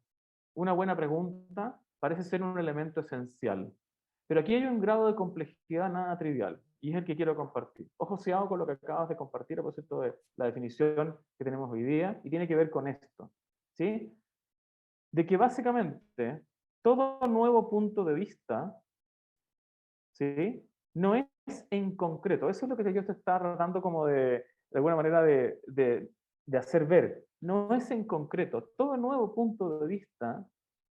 una buena pregunta parece ser un elemento esencial. Pero aquí hay un grado de complejidad nada trivial, y es el que quiero compartir. Ojo si hago con lo que acabas de compartir, a propósito de la definición que tenemos hoy día, y tiene que ver con esto, ¿sí? De que básicamente todo nuevo punto de vista, ¿sí? No es en concreto. Eso es lo que yo te estaba tratando como de alguna manera de hacer ver. No es en concreto. Todo nuevo punto de vista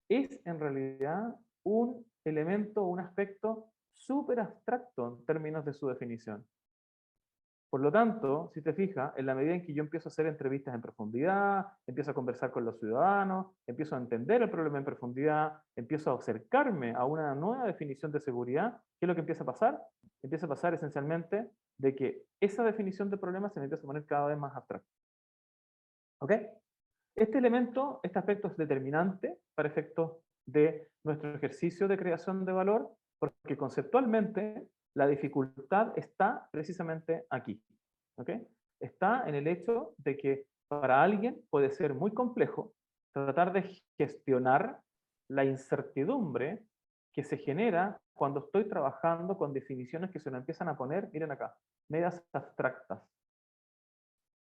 es en realidad un elemento, un aspecto súper abstracto en términos de su definición. Por lo tanto, si te fijas, en la medida en que yo empiezo a hacer entrevistas en profundidad, empiezo a conversar con los ciudadanos, empiezo a entender el problema en profundidad, empiezo a acercarme a una nueva definición de seguridad, ¿qué es lo que empieza a pasar? Empieza a pasar esencialmente de que esa definición de problema se me empieza a poner cada vez más abstracta. ¿Ok? Este elemento, este aspecto es determinante para efectos de nuestro ejercicio de creación de valor, porque conceptualmente la dificultad está precisamente aquí. ¿Ok? Está en el hecho de que para alguien puede ser muy complejo tratar de gestionar la incertidumbre que se genera cuando estoy trabajando con definiciones que se nos empiezan a poner, miren acá, medias abstractas.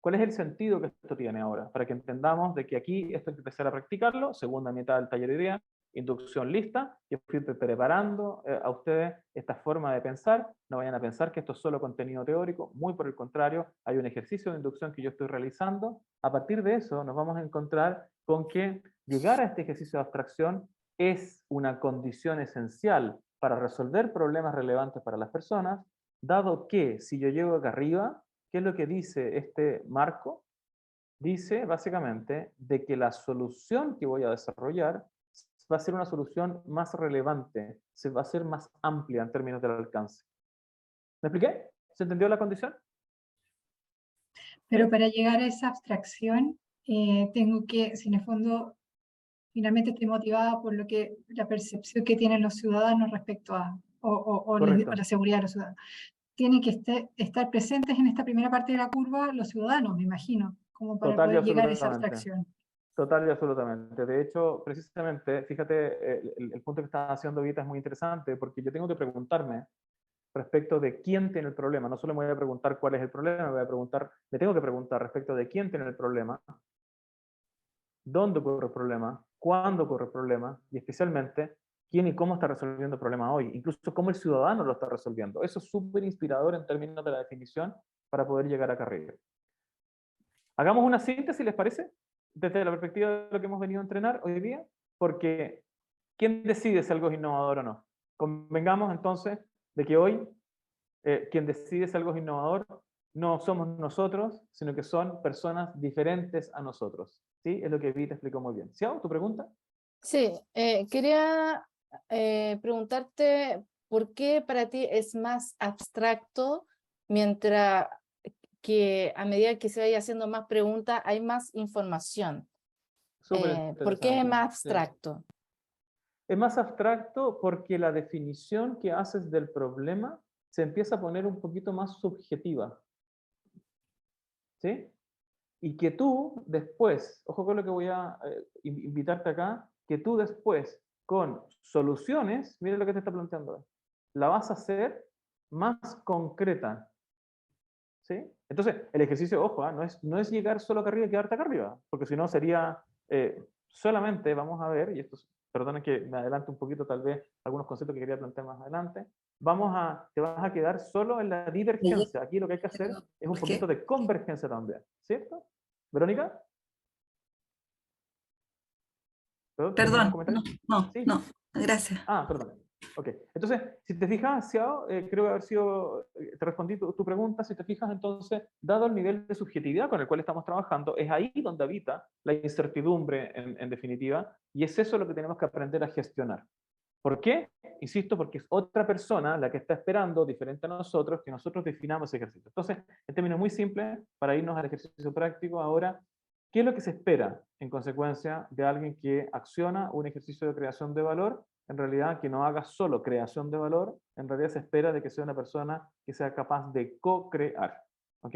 ¿Cuál es el sentido que esto tiene ahora? Para que entendamos de que aquí esto hay que empezar a practicarlo, segunda mitad del taller de idea, inducción lista, yo fui preparando a ustedes esta forma de pensar, no vayan a pensar que esto es solo contenido teórico, muy por el contrario, hay un ejercicio de inducción que yo estoy realizando, a partir de eso nos vamos a encontrar con que llegar a este ejercicio de abstracción es una condición esencial para resolver problemas relevantes para las personas, dado que si yo llego acá arriba, ¿qué es lo que dice este marco? Dice básicamente de que la solución que voy a desarrollar va a ser una solución más relevante, se va a ser más amplia en términos del alcance. ¿Me expliqué? ¿Se entendió la condición? Pero para llegar a esa abstracción, tengo que, si en el fondo, finalmente estoy motivada por lo que la percepción que tienen los ciudadanos respecto a, o Correcto. la seguridad de los ciudadanos. Tienen que estar presentes en esta primera parte de la curva los ciudadanos, me imagino, como para Total y poder llegar a esa absolutamente. abstracción. Total y absolutamente. De hecho, precisamente, fíjate, el punto que estás haciendo ahorita es muy interesante, porque yo tengo que preguntarme respecto de quién tiene el problema. No solo me voy a preguntar cuál es el problema, me tengo que preguntar respecto de quién tiene el problema, dónde ocurre el problema, cuándo ocurre el problema, y especialmente quién y cómo está resolviendo el problema hoy, incluso cómo el ciudadano lo está resolviendo. Eso es súper inspirador en términos de la definición para poder llegar acá arriba. Hagamos una síntesis, ¿les parece? Desde la perspectiva de lo que hemos venido a entrenar hoy día, porque ¿quién decide si algo es innovador o no? Convengamos entonces de que hoy quien decide si algo es innovador no somos nosotros, sino que son personas diferentes a nosotros. ¿Sí? Es lo que Vi te explicó muy bien. ¿Sí? ¿Tu pregunta? Sí, quería preguntarte por qué para ti es más abstracto, mientras que a medida que se vaya haciendo más preguntas hay más información. Súper ¿Por qué es interesante. más Sí. abstracto? Es más abstracto porque la definición que haces del problema se empieza a poner un poquito más subjetiva. ¿Sí? Y que tú después, ojo con lo que voy a invitarte acá, que tú después con soluciones, mira lo que te está planteando, la vas a hacer más concreta. ¿Sí? Entonces, el ejercicio, ojo, no es llegar solo acá arriba y quedarte acá arriba, porque si no sería solamente, vamos a ver, y esto, perdona que me adelante un poquito tal vez algunos conceptos que quería plantear más adelante, te vas a quedar solo en la divergencia. Aquí lo que hay que hacer es un poquito de convergencia también, ¿cierto? ¿Verónica? ¿Tenías un Perdón, comentario? no, Sí. no, gracias. Ah, perdón. Ok. Entonces, si te fijas, Xiao, creo haber sido, te respondí tu pregunta, si te fijas, entonces, dado el nivel de subjetividad con el cual estamos trabajando, es ahí donde habita la incertidumbre, en definitiva, y es eso lo que tenemos que aprender a gestionar. ¿Por qué? Insisto, porque es otra persona la que está esperando, diferente a nosotros, que nosotros definamos ese ejercicio. Entonces, en términos muy simples, para irnos al ejercicio práctico ahora, ¿qué es lo que se espera en consecuencia de alguien que acciona un ejercicio de creación de valor? En realidad, que no haga solo creación de valor, en realidad se espera de que sea una persona que sea capaz de co-crear. ¿Ok?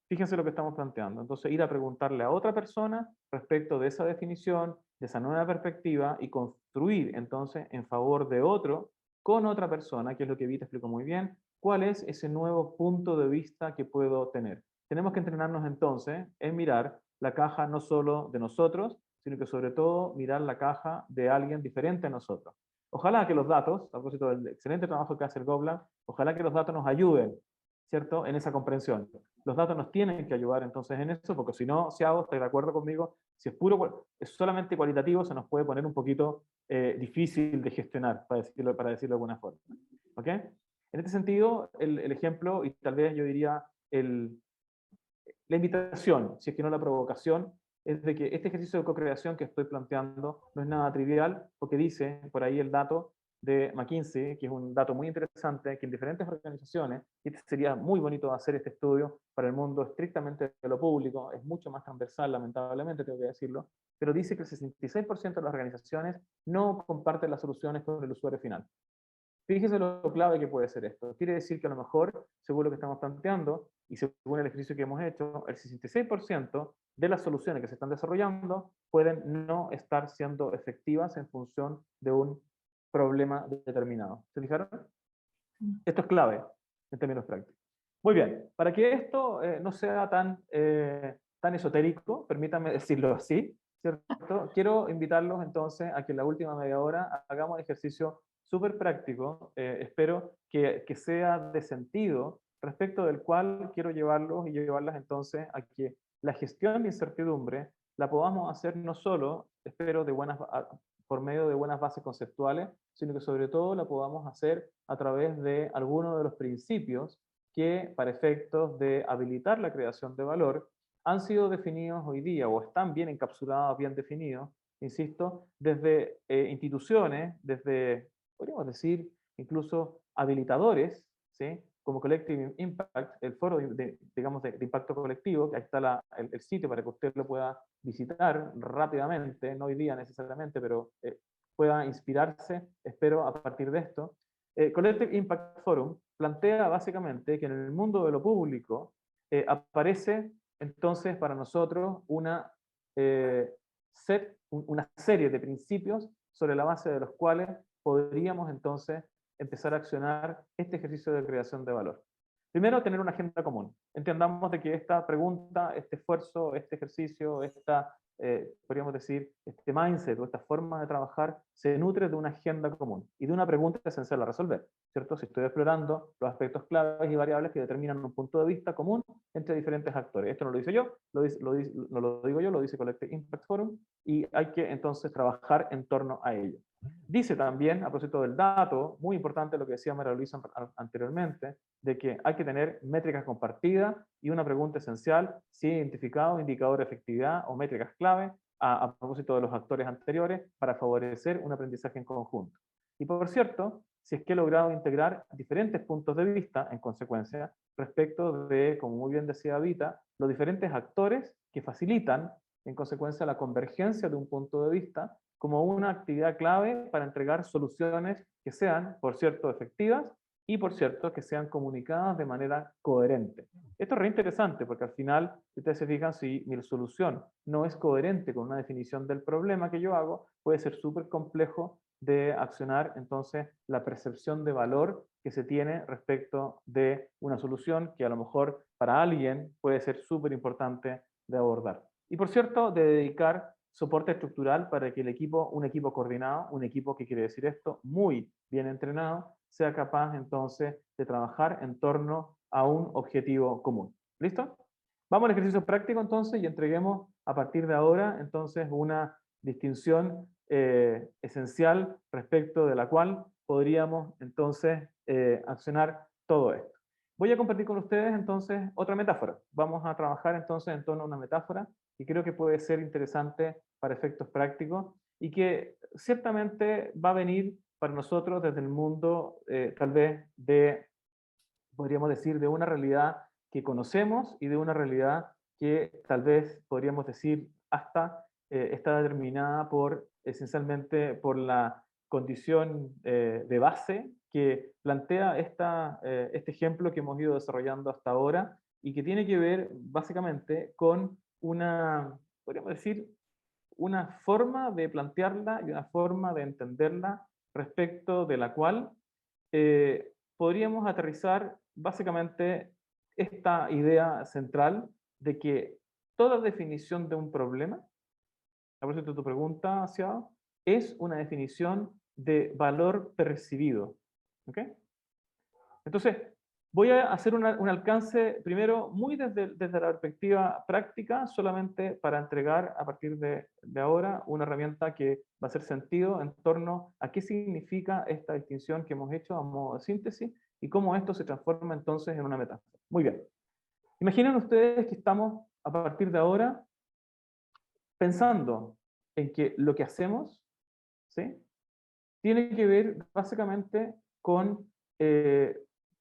Fíjense lo que estamos planteando. Entonces, ir a preguntarle a otra persona respecto de esa definición, de esa nueva perspectiva, y construir entonces en favor de otro con otra persona, que es lo que Evita explicó muy bien, cuál es ese nuevo punto de vista que puedo tener. Tenemos que entrenarnos entonces en mirar la caja no solo de nosotros, sino que sobre todo mirar la caja de alguien diferente a nosotros. Ojalá que los datos, a propósito del excelente trabajo que hace el GovLab, ojalá que los datos nos ayuden, ¿cierto?, en esa comprensión. Los datos nos tienen que ayudar entonces en eso, porque si no, si hago, estoy de acuerdo conmigo, si es solamente cualitativo, se nos puede poner un poquito difícil de gestionar, para decirlo de alguna forma. ¿Ok? En este sentido, el ejemplo, y tal vez yo diría la invitación, si es que no la provocación, es de que este ejercicio de co-creación que estoy planteando no es nada trivial, porque dice por ahí el dato de McKinsey, que es un dato muy interesante, que en diferentes organizaciones, y sería muy bonito hacer este estudio para el mundo estrictamente de lo público, es mucho más transversal, lamentablemente, tengo que decirlo, pero dice que el 66% de las organizaciones no comparten las soluciones con el usuario final. Fíjese lo clave que puede ser esto. Quiere decir que a lo mejor, según lo que estamos planteando, y según el ejercicio que hemos hecho, el 66% de las soluciones que se están desarrollando pueden no estar siendo efectivas en función de un problema determinado. ¿Se fijaron? Esto es clave en términos prácticos. Muy bien, para que esto no sea tan esotérico, permítanme decirlo así, ¿cierto? Quiero invitarlos entonces a que en la última media hora hagamos un ejercicio súper práctico, espero que sea de sentido, respecto del cual quiero llevarlos y llevarlas entonces a que la gestión de incertidumbre la podamos hacer no solo, espero, por medio de buenas bases conceptuales, sino que sobre todo la podamos hacer a través de algunos de los principios que, para efectos de habilitar la creación de valor, han sido definidos hoy día o están bien encapsulados, bien definidos, insisto, desde instituciones, desde, podríamos decir, incluso habilitadores, ¿sí?, como Collective Impact, el foro digamos, de impacto colectivo, que ahí está el sitio para que usted lo pueda visitar rápidamente, no hoy día necesariamente, pero pueda inspirarse, espero, a partir de esto. Collective Impact Forum plantea básicamente que en el mundo de lo público aparece entonces para nosotros una serie de principios sobre la base de los cuales podríamos entonces empezar a accionar este ejercicio de creación de valor. Primero, tener una agenda común. Entendamos de que esta pregunta, este esfuerzo, este ejercicio, podríamos decir, este mindset o esta forma de trabajar se nutre de una agenda común y de una pregunta esencial a resolver, ¿cierto? Si estoy explorando los aspectos claves y variables que determinan un punto de vista común entre diferentes actores. Esto no lo dice yo, no lo digo yo, lo dice Collective Impact Forum, y hay que entonces trabajar en torno a ello. Dice también, a propósito del dato, muy importante lo que decía María Luisa anteriormente, de que hay que tener métricas compartidas y una pregunta esencial, si he identificado indicador de efectividad o métricas clave a propósito de los actores anteriores para favorecer un aprendizaje en conjunto. Y por cierto, si es que he logrado integrar diferentes puntos de vista, en consecuencia, respecto de, como muy bien decía Vita, los diferentes actores que facilitan, en consecuencia, la convergencia de un punto de vista como una actividad clave para entregar soluciones que sean, por cierto, efectivas y, por cierto, que sean comunicadas de manera coherente. Esto es re interesante porque al final, si ustedes se fijan, si mi solución no es coherente con una definición del problema que yo hago, puede ser súper complejo de accionar entonces la percepción de valor que se tiene respecto de una solución que a lo mejor para alguien puede ser súper importante de abordar. Y por cierto, de dedicar soporte estructural para que un equipo coordinado, un equipo que quiere decir esto, muy bien entrenado, sea capaz entonces de trabajar en torno a un objetivo común. ¿Listo? Vamos al ejercicio práctico entonces y entreguemos a partir de ahora entonces una distinción esencial respecto de la cual podríamos entonces accionar todo esto. Voy a compartir con ustedes entonces otra metáfora. Vamos a trabajar entonces en torno a una metáfora que creo que puede ser interesante para efectos prácticos y que ciertamente va a venir para nosotros desde el mundo tal vez podríamos decir, de una realidad que conocemos y de una realidad que tal vez podríamos decir hasta está determinada esencialmente por la condición de base que plantea este ejemplo que hemos ido desarrollando hasta ahora y que tiene que ver básicamente con podríamos decir, una forma de plantearla y una forma de entenderla respecto de la cual podríamos aterrizar básicamente esta idea central de que toda definición de un problema, a propósito de tu pregunta, Xiao, es una definición de valor percibido. ¿Ok? Entonces, voy a hacer un alcance primero muy desde la perspectiva práctica, solamente para entregar a partir de ahora una herramienta que va a hacer sentido en torno a qué significa esta distinción que hemos hecho a modo de síntesis y cómo esto se transforma entonces en una metáfora. Muy bien. Imaginen ustedes que estamos a partir de ahora pensando en que lo que hacemos, ¿sí?, tiene que ver básicamente con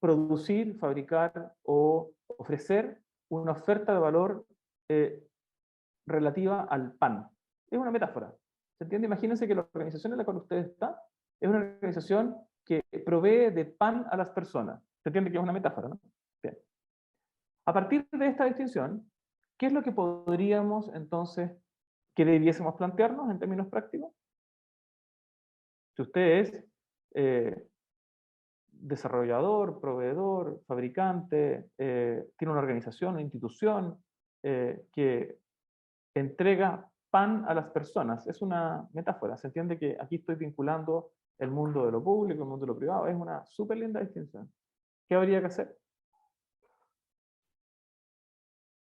producir, fabricar o ofrecer una oferta de valor relativa al pan. Es una metáfora. ¿Se entiende? Imagínense que la organización en la cual usted está es una organización que provee de pan a las personas. ¿Se entiende que es una metáfora, no? Bien. A partir de esta distinción, ¿qué es lo que podríamos entonces, que debiésemos plantearnos en términos prácticos? Si usted es desarrollador, proveedor, fabricante, tiene una organización, una institución que entrega pan a las personas, es una metáfora. Se entiende que aquí estoy vinculando el mundo de lo público, el mundo de lo privado, es una súper linda distinción. ¿Qué habría que hacer?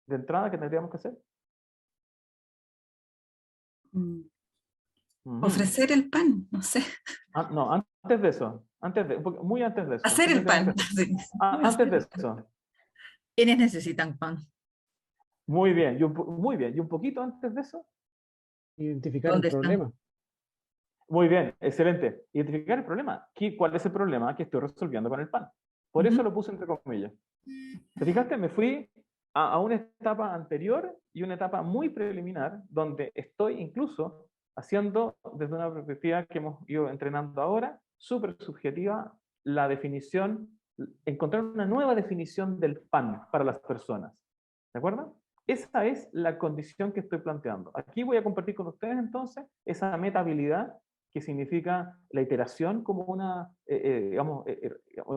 De entrada, ¿qué tendríamos que hacer? Ofrecer el pan, no sé. No, antes de eso, muy antes de eso. Hacer el pan. Sí. Antes de eso. ¿Quiénes necesitan pan? Muy bien, muy bien. Y un poquito antes de eso. Identificar el ¿Dónde están? problema. Muy bien, excelente. Identificar el problema. ¿Cuál es el problema que estoy resolviendo con el pan? Por eso lo puse entre comillas. ¿Te fijaste? Me fui a una etapa anterior y una etapa muy preliminar, donde estoy incluso haciendo, desde una perspectiva que hemos ido entrenando ahora, súper subjetiva, la definición, encontrar una nueva definición del pan para las personas. ¿De acuerdo? Esa es la condición que estoy planteando. Aquí voy a compartir con ustedes entonces esa metahabilidad, que significa la iteración como una,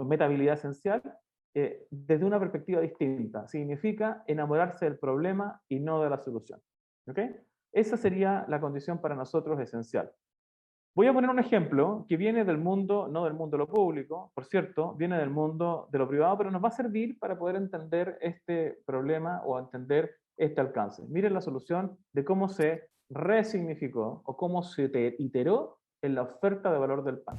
metahabilidad esencial, desde una perspectiva distinta. Significa enamorarse del problema y no de la solución. ¿Ok? Esa sería la condición para nosotros esencial. Voy a poner un ejemplo que viene del mundo, no del mundo de lo público, por cierto, viene del mundo de lo privado, pero nos va a servir para poder entender este problema o entender este alcance. Miren la solución de cómo se resignificó o cómo se iteró en la oferta de valor del pan.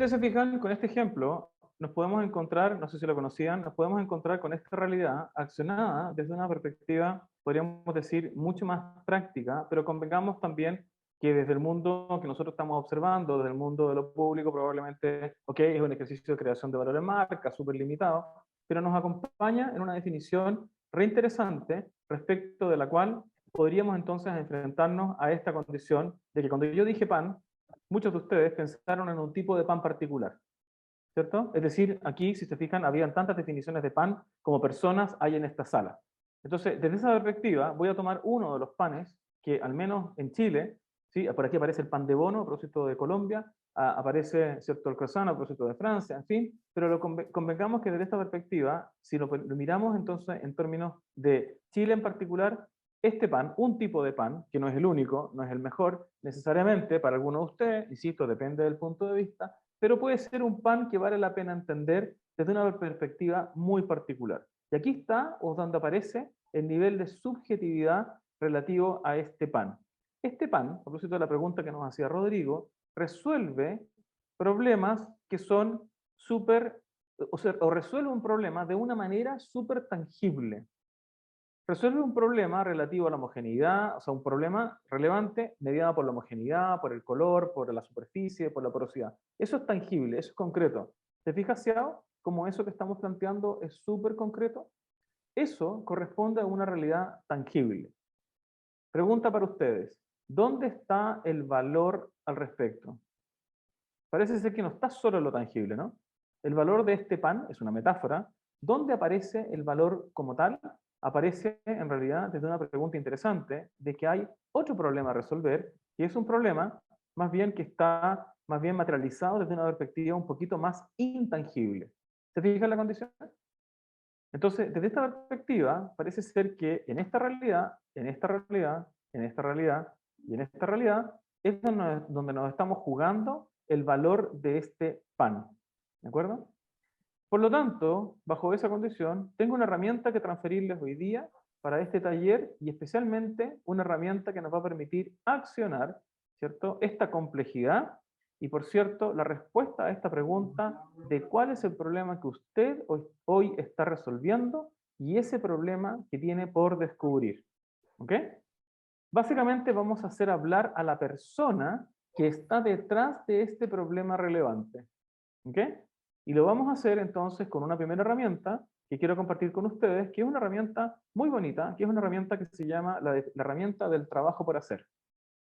Se fijan, con este ejemplo, nos podemos encontrar, no sé si lo conocían, nos podemos encontrar con esta realidad accionada desde una perspectiva, podríamos decir, mucho más práctica, pero convengamos también que desde el mundo que nosotros estamos observando, desde el mundo de lo público, probablemente, es un ejercicio de creación de valor de marca, súper limitado, pero nos acompaña en una definición reinteresante respecto de la cual podríamos entonces enfrentarnos a esta condición de que cuando yo dije pan, muchos de ustedes pensaron en un tipo de pan particular, ¿cierto? Es decir, aquí, si se fijan, habían tantas definiciones de pan como personas hay en esta sala. Entonces, desde esa perspectiva, voy a tomar uno de los panes que, al menos en Chile, ¿sí? Por aquí aparece el pan de bono, a propósito de Colombia, aparece, ¿cierto?, el croissant, a propósito de Francia, en fin, pero convengamos que desde esta perspectiva, si lo miramos entonces en términos de Chile en particular, este pan, un tipo de pan, que no es el único, no es el mejor, necesariamente para algunos de ustedes, insisto, depende del punto de vista, pero puede ser un pan que vale la pena entender desde una perspectiva muy particular. Y aquí está, o donde aparece, el nivel de subjetividad relativo a este pan. Este pan, a propósito de la pregunta que nos hacía Rodrigo, resuelve problemas que son súper, o resuelve un problema de una manera súper tangible. Resuelve un problema relativo a la homogeneidad, o sea, un problema relevante mediado por la homogeneidad, por el color, por la superficie, por la porosidad. Eso es tangible, eso es concreto. ¿Te fijas, Xiao, cómo eso que estamos planteando es súper concreto? Eso corresponde a una realidad tangible. Pregunta para ustedes, ¿dónde está el valor al respecto? Parece ser que no está solo en lo tangible, ¿no? El valor de este pan es una metáfora. ¿Dónde aparece el valor como tal? Aparece en realidad desde una pregunta interesante de que hay otro problema a resolver, que es un problema más bien que está más bien materializado desde una perspectiva un poquito más intangible. ¿Se fijan la condición? Entonces, desde esta perspectiva, parece ser que en esta realidad, en esta realidad, en esta realidad y en esta realidad, es donde nos estamos jugando el valor de este pan. ¿De acuerdo? Por lo tanto, bajo esa condición, tengo una herramienta que transferirles hoy día para este taller y especialmente una herramienta que nos va a permitir accionar, ¿cierto?, esta complejidad y, por cierto, la respuesta a esta pregunta de cuál es el problema que usted hoy está resolviendo y ese problema que tiene por descubrir. ¿Ok? Básicamente vamos a hacer hablar a la persona que está detrás de este problema relevante. ¿Ok? Y lo vamos a hacer entonces con una primera herramienta que quiero compartir con ustedes, que es una herramienta muy bonita, que es una herramienta que se llama la herramienta del trabajo por hacer.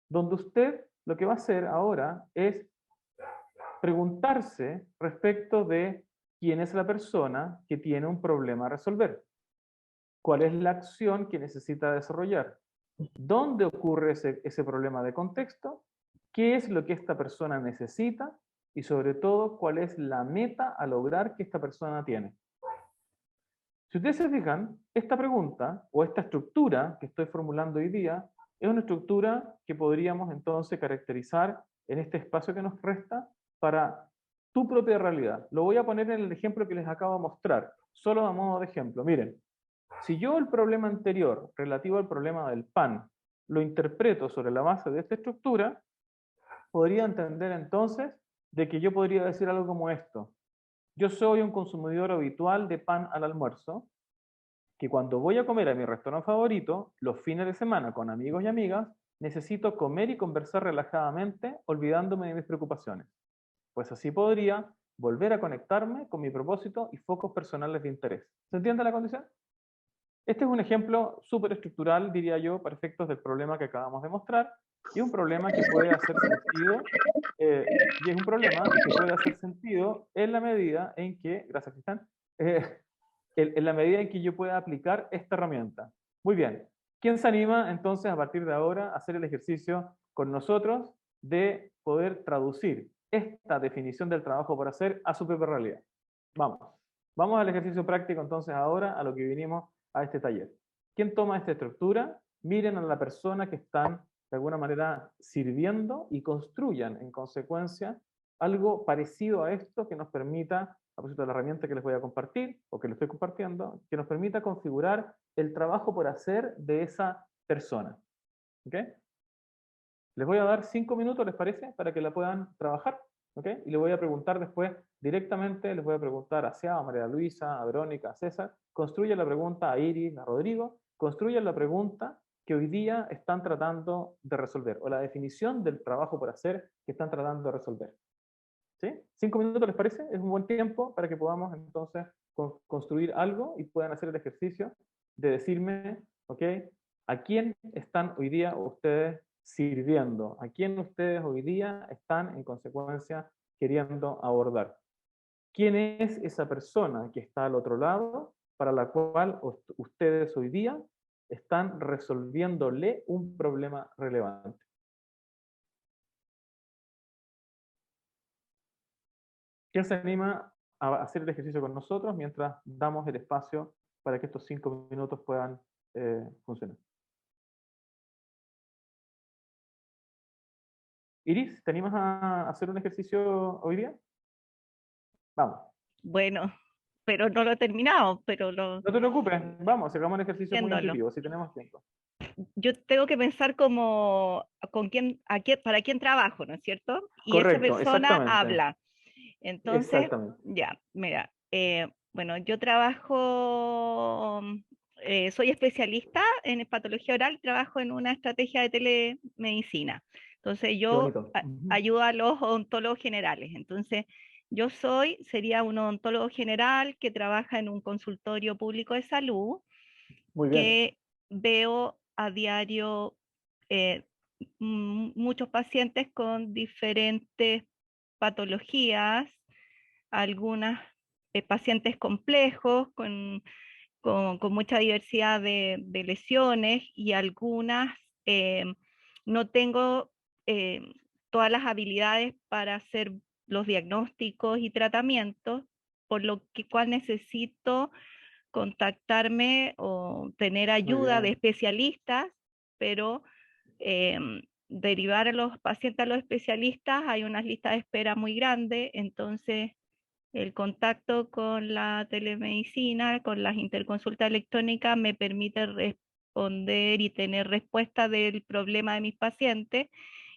Donde usted lo que va a hacer ahora es preguntarse respecto de quién es la persona que tiene un problema a resolver. ¿Cuál es la acción que necesita desarrollar? ¿Dónde ocurre ese problema de contexto? ¿Qué es lo que esta persona necesita? Y sobre todo, ¿cuál es la meta a lograr que esta persona tiene? Si ustedes se fijan, esta pregunta o esta estructura que estoy formulando hoy día es una estructura que podríamos entonces caracterizar en este espacio que nos resta para tu propia realidad. Lo voy a poner en el ejemplo que les acabo de mostrar, solo a modo de ejemplo. Miren, si yo el problema anterior relativo al problema del pan lo interpreto sobre la base de esta estructura, podría entender entonces de que yo podría decir algo como esto. Yo soy un consumidor habitual de pan al almuerzo, que cuando voy a comer a mi restaurante favorito, los fines de semana con amigos y amigas, necesito comer y conversar relajadamente, olvidándome de mis preocupaciones. Pues así podría volver a conectarme con mi propósito y focos personales de interés. ¿Se entiende la condición? Este es un ejemplo súper estructural, diría yo, para efectos del problema que acabamos de mostrar, y un problema que puede hacer sentido, y es un problema que puede hacer sentido en la medida en que, gracias Cristian, en la medida en que yo pueda aplicar esta herramienta. Muy bien, ¿quién se anima entonces a partir de ahora a hacer el ejercicio con nosotros de poder traducir esta definición del trabajo por hacer a su propia realidad? Vamos al ejercicio práctico entonces ahora, a lo que vinimos a este taller. ¿Quién toma esta estructura? Miren a la persona que están de alguna manera sirviendo y construyan en consecuencia algo parecido a esto que nos permita, a propósito de la herramienta que les voy a compartir, o que les estoy compartiendo, que nos permita configurar el trabajo por hacer de esa persona. ¿Ok? Les voy a dar 5 minutos, ¿les parece? Para que la puedan trabajar. ¿Ok? Y les voy a preguntar después directamente, les voy a preguntar a María Luisa, a Verónica, a César. Construyan la pregunta a Iris, a Rodrigo. Construyan la pregunta que hoy día están tratando de resolver, o la definición del trabajo por hacer que están tratando de resolver. ¿Sí? 5 minutos, ¿les parece? Es un buen tiempo para que podamos entonces construir algo y puedan hacer el ejercicio de decirme, ¿ok? ¿A quién están hoy día ustedes sirviendo? ¿A quién ustedes hoy día están, en consecuencia, queriendo abordar? ¿Quién es esa persona que está al otro lado para la cual ustedes hoy día están resolviéndole un problema relevante? ¿Quién se anima a hacer el ejercicio con nosotros mientras damos el espacio para que estos 5 minutos puedan funcionar? Iris, ¿te animas a hacer un ejercicio hoy día? Vamos. Bueno, pero no lo he terminado, pero No te preocupes, vamos, hagamos un ejercicio muy Haciéndolo. intuitivo, si tenemos tiempo. Yo tengo que pensar como con quién, para quién trabajo, ¿no es cierto? Y esa Correcto, persona exactamente. habla. Entonces, Exactamente. ya, mira, bueno, yo trabajo, soy especialista en patología oral, trabajo en una estrategia de telemedicina. Entonces, Qué yo bonito. Ujú. ayudo a los odontólogos generales. Entonces, yo sería un odontólogo general que trabaja en un consultorio público de salud, Muy bien. que veo a diario muchos pacientes con diferentes patologías, algunas pacientes complejos con mucha diversidad de lesiones y algunas no tengo eh, todas las habilidades para hacer los diagnósticos y tratamientos, por lo cual necesito contactarme o tener ayuda de bien. especialistas, pero derivar a los pacientes a los especialistas, hay unas listas de espera muy grandes, entonces el contacto con la telemedicina, con las interconsultas electrónicas, me permite responder y tener respuesta del problema de mis pacientes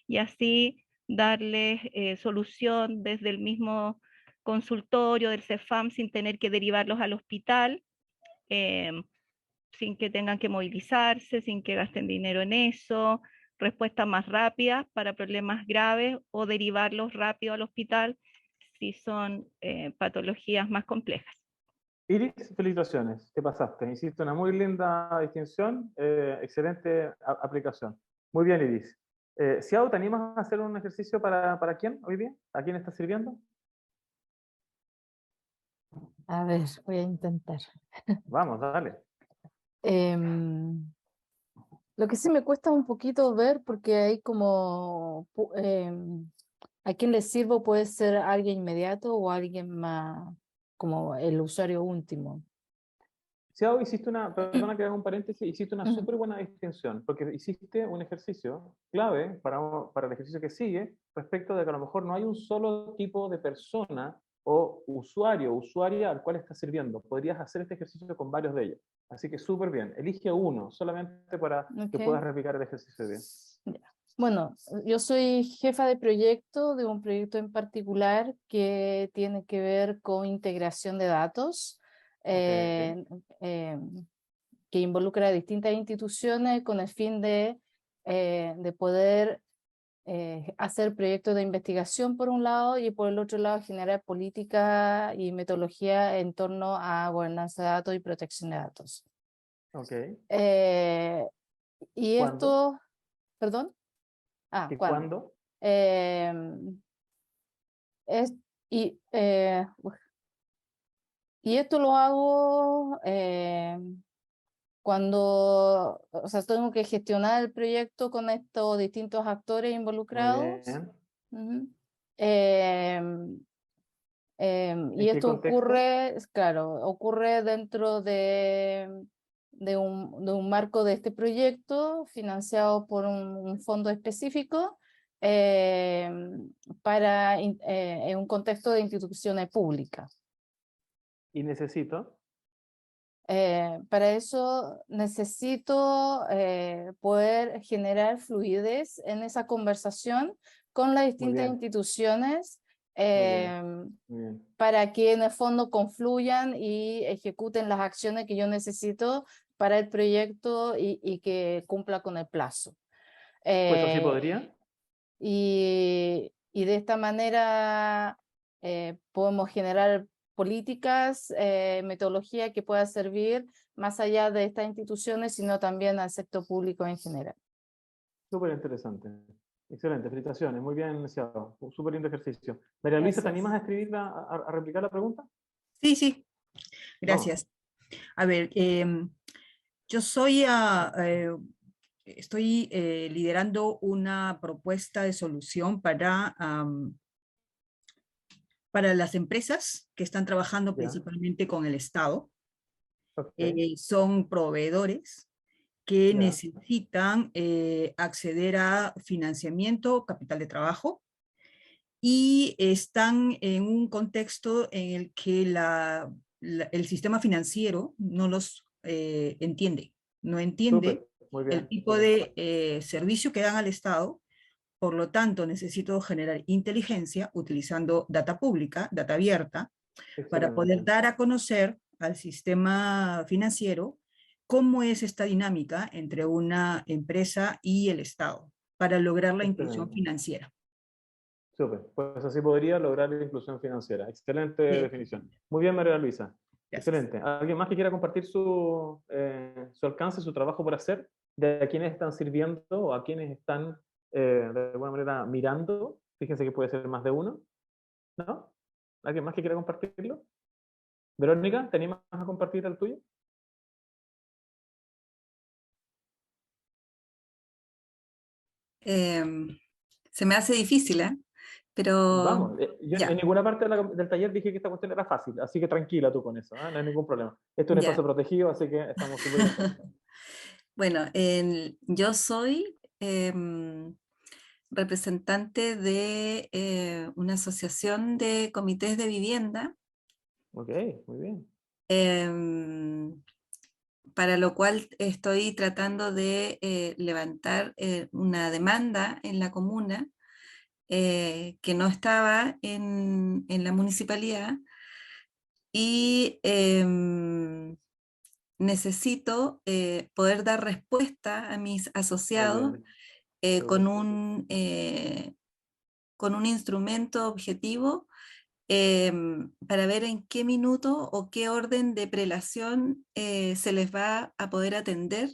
y así darles solución desde el mismo consultorio del CEFAM sin tener que derivarlos al hospital, sin que tengan que movilizarse, sin que gasten dinero en eso, respuestas más rápidas para problemas graves o derivarlos rápido al hospital si son patologías más complejas. Iris, felicitaciones, te pasaste. Hiciste una muy linda distinción, excelente aplicación. Muy bien, Iris. Xiao, ¿te animas a hacer un ejercicio para quién hoy día? ¿A quién estás sirviendo? A ver, voy a intentar. Vamos, dale. Lo que sí me cuesta un poquito ver porque hay como a quien le sirvo puede ser alguien inmediato o alguien más como el usuario último. Xiao, perdona que haga un paréntesis, hiciste una Ujú. súper buena distinción, porque hiciste un ejercicio clave para el ejercicio que sigue, respecto de que a lo mejor no hay un solo tipo de persona o usuario o usuaria al cual estás sirviendo. Podrías hacer este ejercicio con varios de ellos. Así que súper bien. Elige uno, solamente para que Ok. puedas replicar el ejercicio bien. Ya. Bueno, yo soy jefa de proyecto de un proyecto en particular que tiene que ver con integración de datos. Ok. Que involucra a distintas instituciones con el fin de poder hacer proyectos de investigación por un lado y por el otro lado generar política y metodología en torno a gobernanza de datos y protección de datos. Ok. Y ¿Cuándo? esto, perdón, ¿Y ¿cuándo? cuándo? Es, y, y esto lo hago cuando, o sea, tengo que gestionar el proyecto con estos distintos actores Muy involucrados. bien. Ujú. Y ¿En qué esto contexto? ocurre, claro, ocurre dentro de un marco de este proyecto financiado por un fondo específico en un contexto de instituciones públicas. Y necesito. Para eso necesito poder generar fluidez en esa conversación con las Muy distintas bien. instituciones Muy bien. Muy bien. para que en el fondo confluyan y ejecuten las acciones que yo necesito para el proyecto y que cumpla con el plazo. Pues así podría. Y de esta manera podemos generar políticas, metodología que pueda servir más allá de estas instituciones, sino también al sector público en general. Súper interesante. Excelente, felicitaciones. Muy bien iniciado. Un súper lindo ejercicio. María Luisa, ¿te animas a escribir, a replicar la pregunta? Sí, sí. Vamos. Gracias. A ver, yo estoy liderando una propuesta de solución para las empresas que están trabajando Ya. principalmente con el Estado. Ok. Son proveedores que Ya. necesitan acceder a financiamiento, capital de trabajo, y están en un contexto en el que el sistema financiero no los entiende, no entiende Súper, muy el bien. tipo súper. de servicio que dan al Estado. Por lo tanto, necesito generar inteligencia utilizando data pública, data abierta, para poder Excelente. dar a conocer al sistema financiero cómo es esta dinámica entre una empresa y el Estado para lograr la inclusión Excelente. financiera. Súper. Pues así podría lograr la inclusión financiera. Excelente Sí. definición. Muy bien, María Luisa. Gracias. Excelente. ¿Alguien más que quiera compartir su alcance, su trabajo por hacer? ¿De a quienes están sirviendo o a quienes están de alguna manera mirando? Fíjense que puede ser más de uno. ¿No? ¿Alguien más que quiera compartirlo? Verónica, ¿te animas a compartir el tuyo? Se me hace difícil, ¿eh? Pero Vamos, yo ya, en ninguna parte del taller dije que esta cuestión era fácil, así que tranquila tú con eso, ¿eh? No hay ningún problema. Esto es un ya. espacio protegido, así que estamos súper contentos. Bueno, yo soy representante de una asociación de comités de vivienda, Ok, muy bien. para lo cual estoy tratando de levantar una demanda en la comuna que no estaba en la municipalidad, y necesito poder dar respuesta a mis Muy asociados bien. con Súper. con un instrumento objetivo para ver en qué minuto o qué orden de prelación se les va a poder atender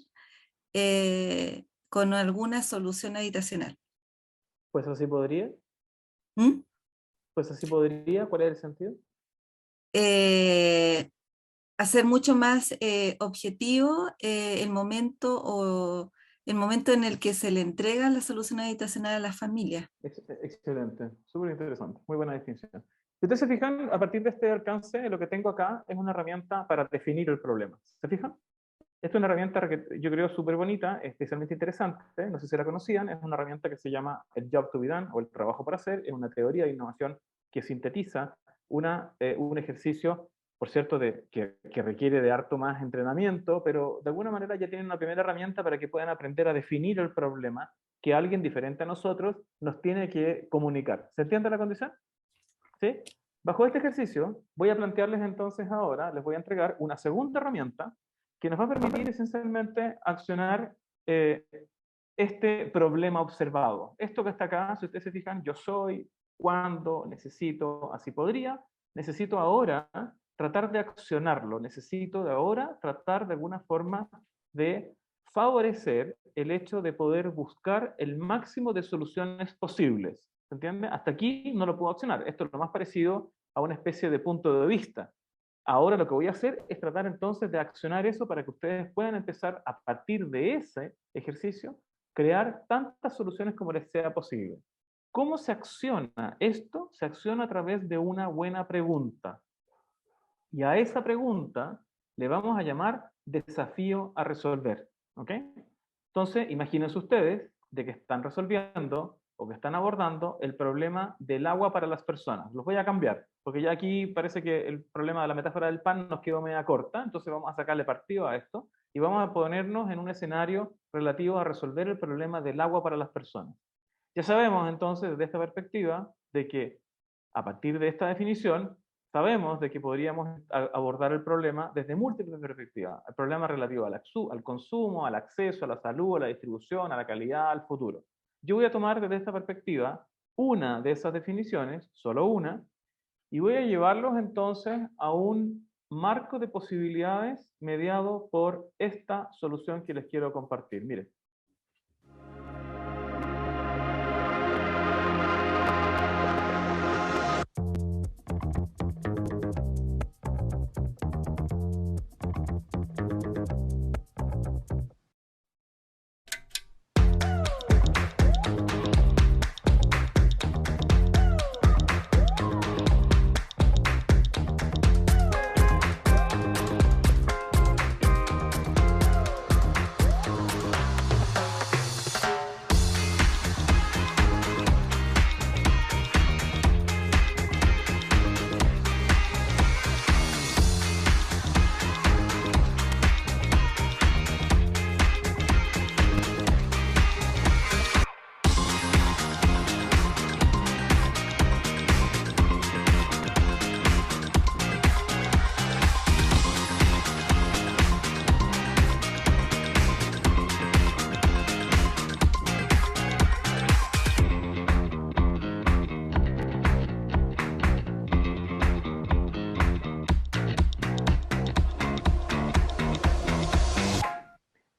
con alguna solución habitacional. Pues así podría. ¿Mm? Pues así podría. ¿Cuál es el sentido? Hacer mucho más objetivo el momento en el que se le entrega la solución habitacional a las familias. Excelente, súper interesante, muy buena distinción. Si ustedes se fijan, a partir de este alcance, lo que tengo acá es una herramienta para definir el problema. ¿Se fijan? Esta es una herramienta que yo creo súper bonita, especialmente interesante, no sé si la conocían, es una herramienta que se llama el Job to be Done, o el trabajo por hacer, es una teoría de innovación que sintetiza un ejercicio, por cierto, que requiere de harto más entrenamiento, pero de alguna manera ya tienen una primera herramienta para que puedan aprender a definir el problema que alguien diferente a nosotros nos tiene que comunicar. ¿Se entiende la condición? ¿Sí? Bajo este ejercicio, voy a plantearles entonces ahora, les voy a entregar una segunda herramienta que nos va a permitir esencialmente accionar este problema observado. Esto que está acá, si ustedes se fijan, yo soy, cuando, necesito, así podría, necesito ahora tratar de accionarlo, necesito de ahora tratar de alguna forma de favorecer el hecho de poder buscar el máximo de soluciones posibles. ¿Se entiende? Hasta aquí no lo puedo accionar. Esto es lo más parecido a una especie de punto de vista. Ahora lo que voy a hacer es tratar entonces de accionar eso para que ustedes puedan empezar a partir de ese ejercicio, crear tantas soluciones como les sea posible. ¿Cómo se acciona esto? Se acciona a través de una buena pregunta. Y a esa pregunta le vamos a llamar desafío a resolver. ¿Ok? Entonces, imagínense ustedes de que están resolviendo o que están abordando el problema del agua para las personas. Los voy a cambiar, porque ya aquí parece que el problema de la metáfora del pan nos quedó media corta, entonces vamos a sacarle partido a esto y vamos a ponernos en un escenario relativo a resolver el problema del agua para las personas. Ya sabemos entonces desde esta perspectiva de que a partir de esta definición sabemos de que podríamos abordar el problema desde múltiples perspectivas. El problema relativo al consumo, al acceso, a la salud, a la distribución, a la calidad, al futuro. Yo voy a tomar desde esta perspectiva una de esas definiciones, solo una, y voy a llevarlos entonces a un marco de posibilidades mediado por esta solución que les quiero compartir. Miren.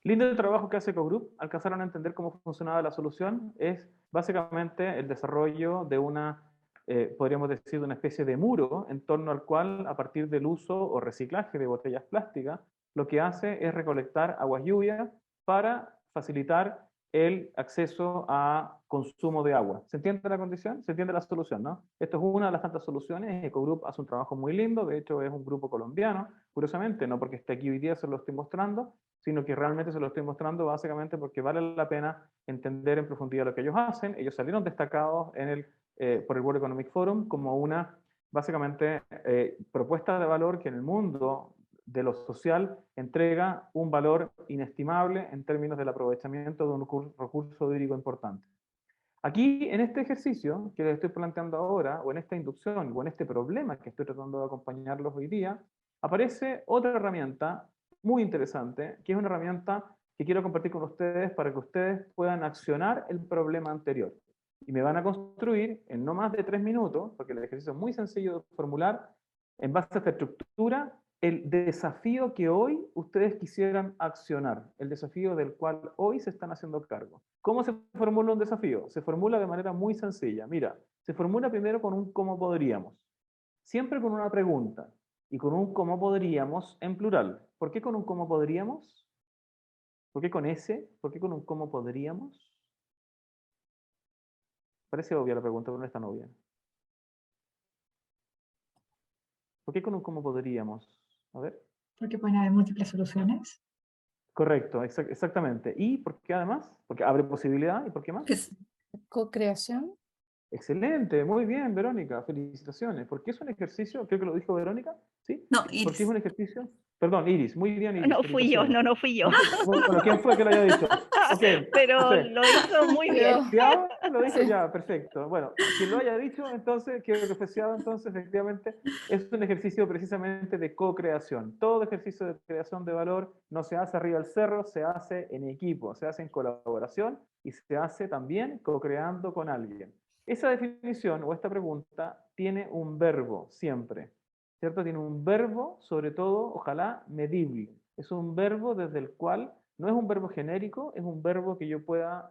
Lindo el trabajo que hace Ecogroup. Alcanzaron a entender cómo funcionaba la solución. Es básicamente el desarrollo de una, podríamos decir, de una especie de muro en torno al cual, a partir del uso o reciclaje de botellas plásticas, lo que hace es recolectar aguas lluvias para facilitar el acceso a consumo de agua. ¿Se entiende la condición? ¿Se entiende la solución, no? Esto es una de las tantas soluciones. Ecogroup hace un trabajo muy lindo. De hecho, es un grupo colombiano. Curiosamente, no porque esté aquí hoy día se lo estoy mostrando, sino que realmente se lo estoy mostrando básicamente porque vale la pena entender en profundidad lo que ellos hacen. Ellos salieron destacados por el World Economic Forum como una, básicamente, propuesta de valor que en el mundo de lo social entrega un valor inestimable en términos del aprovechamiento de un recurso hídrico importante. Aquí, en este ejercicio que les estoy planteando ahora, o en esta inducción, o en este problema que estoy tratando de acompañarlos hoy día, aparece otra herramienta muy interesante, que es una herramienta que quiero compartir con ustedes para que ustedes puedan accionar el problema anterior. Y me van a construir en no más de 3 minutos, porque el ejercicio es muy sencillo de formular, en base a esta estructura, el desafío que hoy ustedes quisieran accionar, el desafío del cual hoy se están haciendo cargo. ¿Cómo se formula un desafío? Se formula de manera muy sencilla. Mira, se formula primero con un cómo podríamos, siempre con una pregunta, y con un cómo podríamos en plural. ¿Por qué con un cómo podríamos? ¿Por qué con ese? ¿Por qué con un cómo podríamos? Parece obvia la pregunta, pero no es tan obvia. ¿Por qué con un cómo podríamos? A ver. Porque pueden haber múltiples soluciones. Correcto, exactamente. ¿Y por qué además? Porque abre posibilidad. ¿Y por qué más? Co-creación. Excelente, muy bien, Verónica, felicitaciones. ¿Por qué es un ejercicio? Creo que lo dijo Verónica, ¿sí? No, ¿Por qué Iris. es un ejercicio? Perdón, Iris, muy bien, Iris. No fui yo, no fui yo. Bueno, ¿quién fue que lo haya dicho? Okay, Pero no sé. lo hizo muy bien. ¿Fiado? Lo dijo Sí. ya, perfecto. Bueno, quien lo haya dicho, entonces, quiero que fue Fiado, entonces, efectivamente, es un ejercicio precisamente de co-creación. Todo ejercicio de creación de valor no se hace arriba del cerro, se hace en equipo, se hace en colaboración y se hace también co-creando con alguien. Esa definición o esta pregunta tiene un verbo siempre, ¿cierto? Tiene un verbo, sobre todo, ojalá, medible. Es un verbo desde el cual, no es un verbo genérico, es un verbo que yo pueda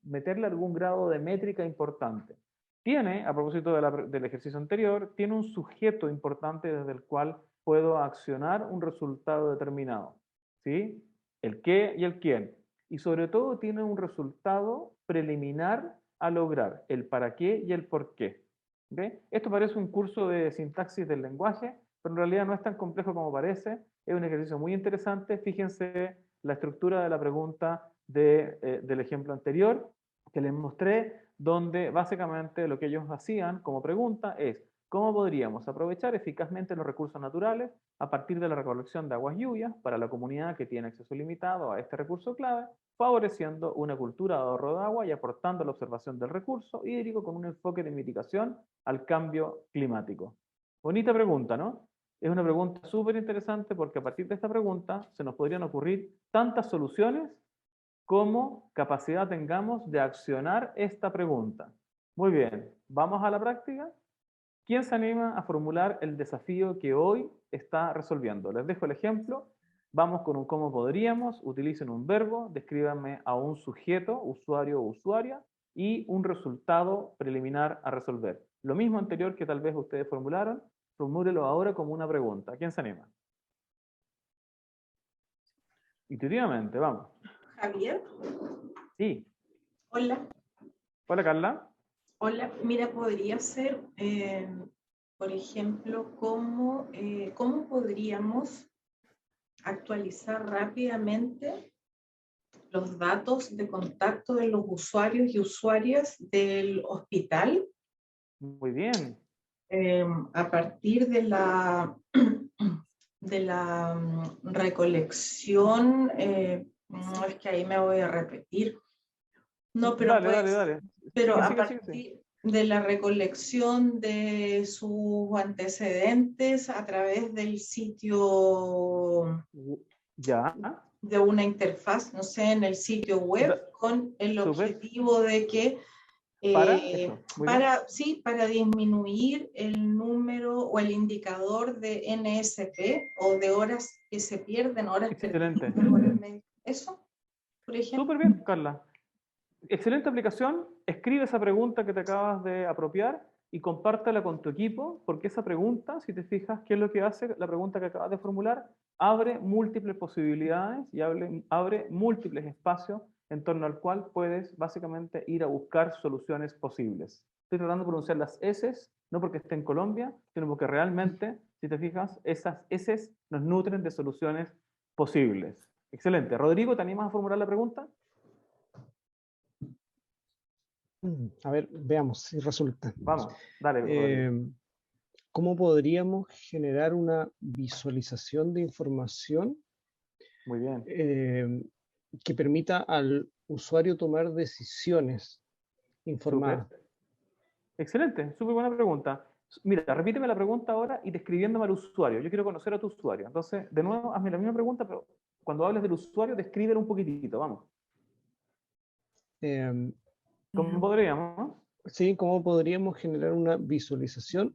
meterle algún grado de métrica importante. Tiene, a propósito del ejercicio anterior, tiene un sujeto importante desde el cual puedo accionar un resultado determinado. ¿Sí? El qué y el quién. Y sobre todo tiene un resultado preliminar a lograr, el para qué y el por qué. ¿Ve? Esto parece un curso de sintaxis del lenguaje, pero en realidad no es tan complejo como parece. Es un ejercicio muy interesante. Fíjense la estructura de la pregunta del ejemplo anterior que les mostré, donde básicamente lo que ellos hacían como pregunta es ¿cómo podríamos aprovechar eficazmente los recursos naturales a partir de la recolección de aguas lluvias para la comunidad que tiene acceso limitado a este recurso clave, favoreciendo una cultura de ahorro de agua y aportando la observación del recurso hídrico con un enfoque de mitigación al cambio climático? Bonita pregunta, ¿no? Es una pregunta súper interesante porque a partir de esta pregunta se nos podrían ocurrir tantas soluciones como capacidad tengamos de accionar esta pregunta. Muy bien, ¿vamos a la práctica? ¿Quién se anima a formular el desafío que hoy está resolviendo? Les dejo el ejemplo. Vamos con un cómo podríamos, utilicen un verbo, descríbanme a un sujeto, usuario o usuaria, y un resultado preliminar a resolver. Lo mismo anterior que tal vez ustedes formularon, formúlelo ahora como una pregunta. ¿Quién se anima? Intuitivamente, vamos. Javier, Sí. hola. Hola, Carla. Hola, mira, podría ser, por ejemplo, cómo podríamos actualizar rápidamente los datos de contacto de los usuarios y usuarias del hospital Muy bien. a partir de la recolección. No, es que ahí me voy a repetir. No, pero Dale, pues, dale, dale. pero Sigue, a sigue, sigue, partir de la recolección de sus antecedentes a través del sitio Ya. de una interfaz, no sé, en el sitio web, con el Súper. objetivo de que Para eso. Muy bien. para disminuir el número o el indicador de NSP o de horas que se pierden, horas Excelente. perdidas por el medio. Eso, por ejemplo. Súper bien, Carla. Excelente aplicación. Escribe esa pregunta que te acabas de apropiar y compártela con tu equipo, porque esa pregunta, si te fijas, ¿qué es lo que hace? La pregunta que acabas de formular abre múltiples posibilidades y abre múltiples espacios en torno al cual puedes básicamente ir a buscar soluciones posibles. Estoy tratando de pronunciar las S, no porque esté en Colombia, sino porque realmente, si te fijas, esas S nos nutren de soluciones posibles. Excelente. Rodrigo, ¿te animas a formular la pregunta? A ver, veamos si resulta. Vamos, dale, Rodrigo. ¿Cómo podríamos generar una visualización de información Muy bien. que permita al usuario tomar decisiones informadas? Súper. Excelente, súper buena pregunta. Mira, repíteme la pregunta ahora y describiéndome al usuario. Yo quiero conocer a tu usuario. Entonces, de nuevo, hazme la misma pregunta, pero cuando hables del usuario, descríbelo un poquitito, vamos. ¿Cómo podríamos? Sí, ¿cómo podríamos generar una visualización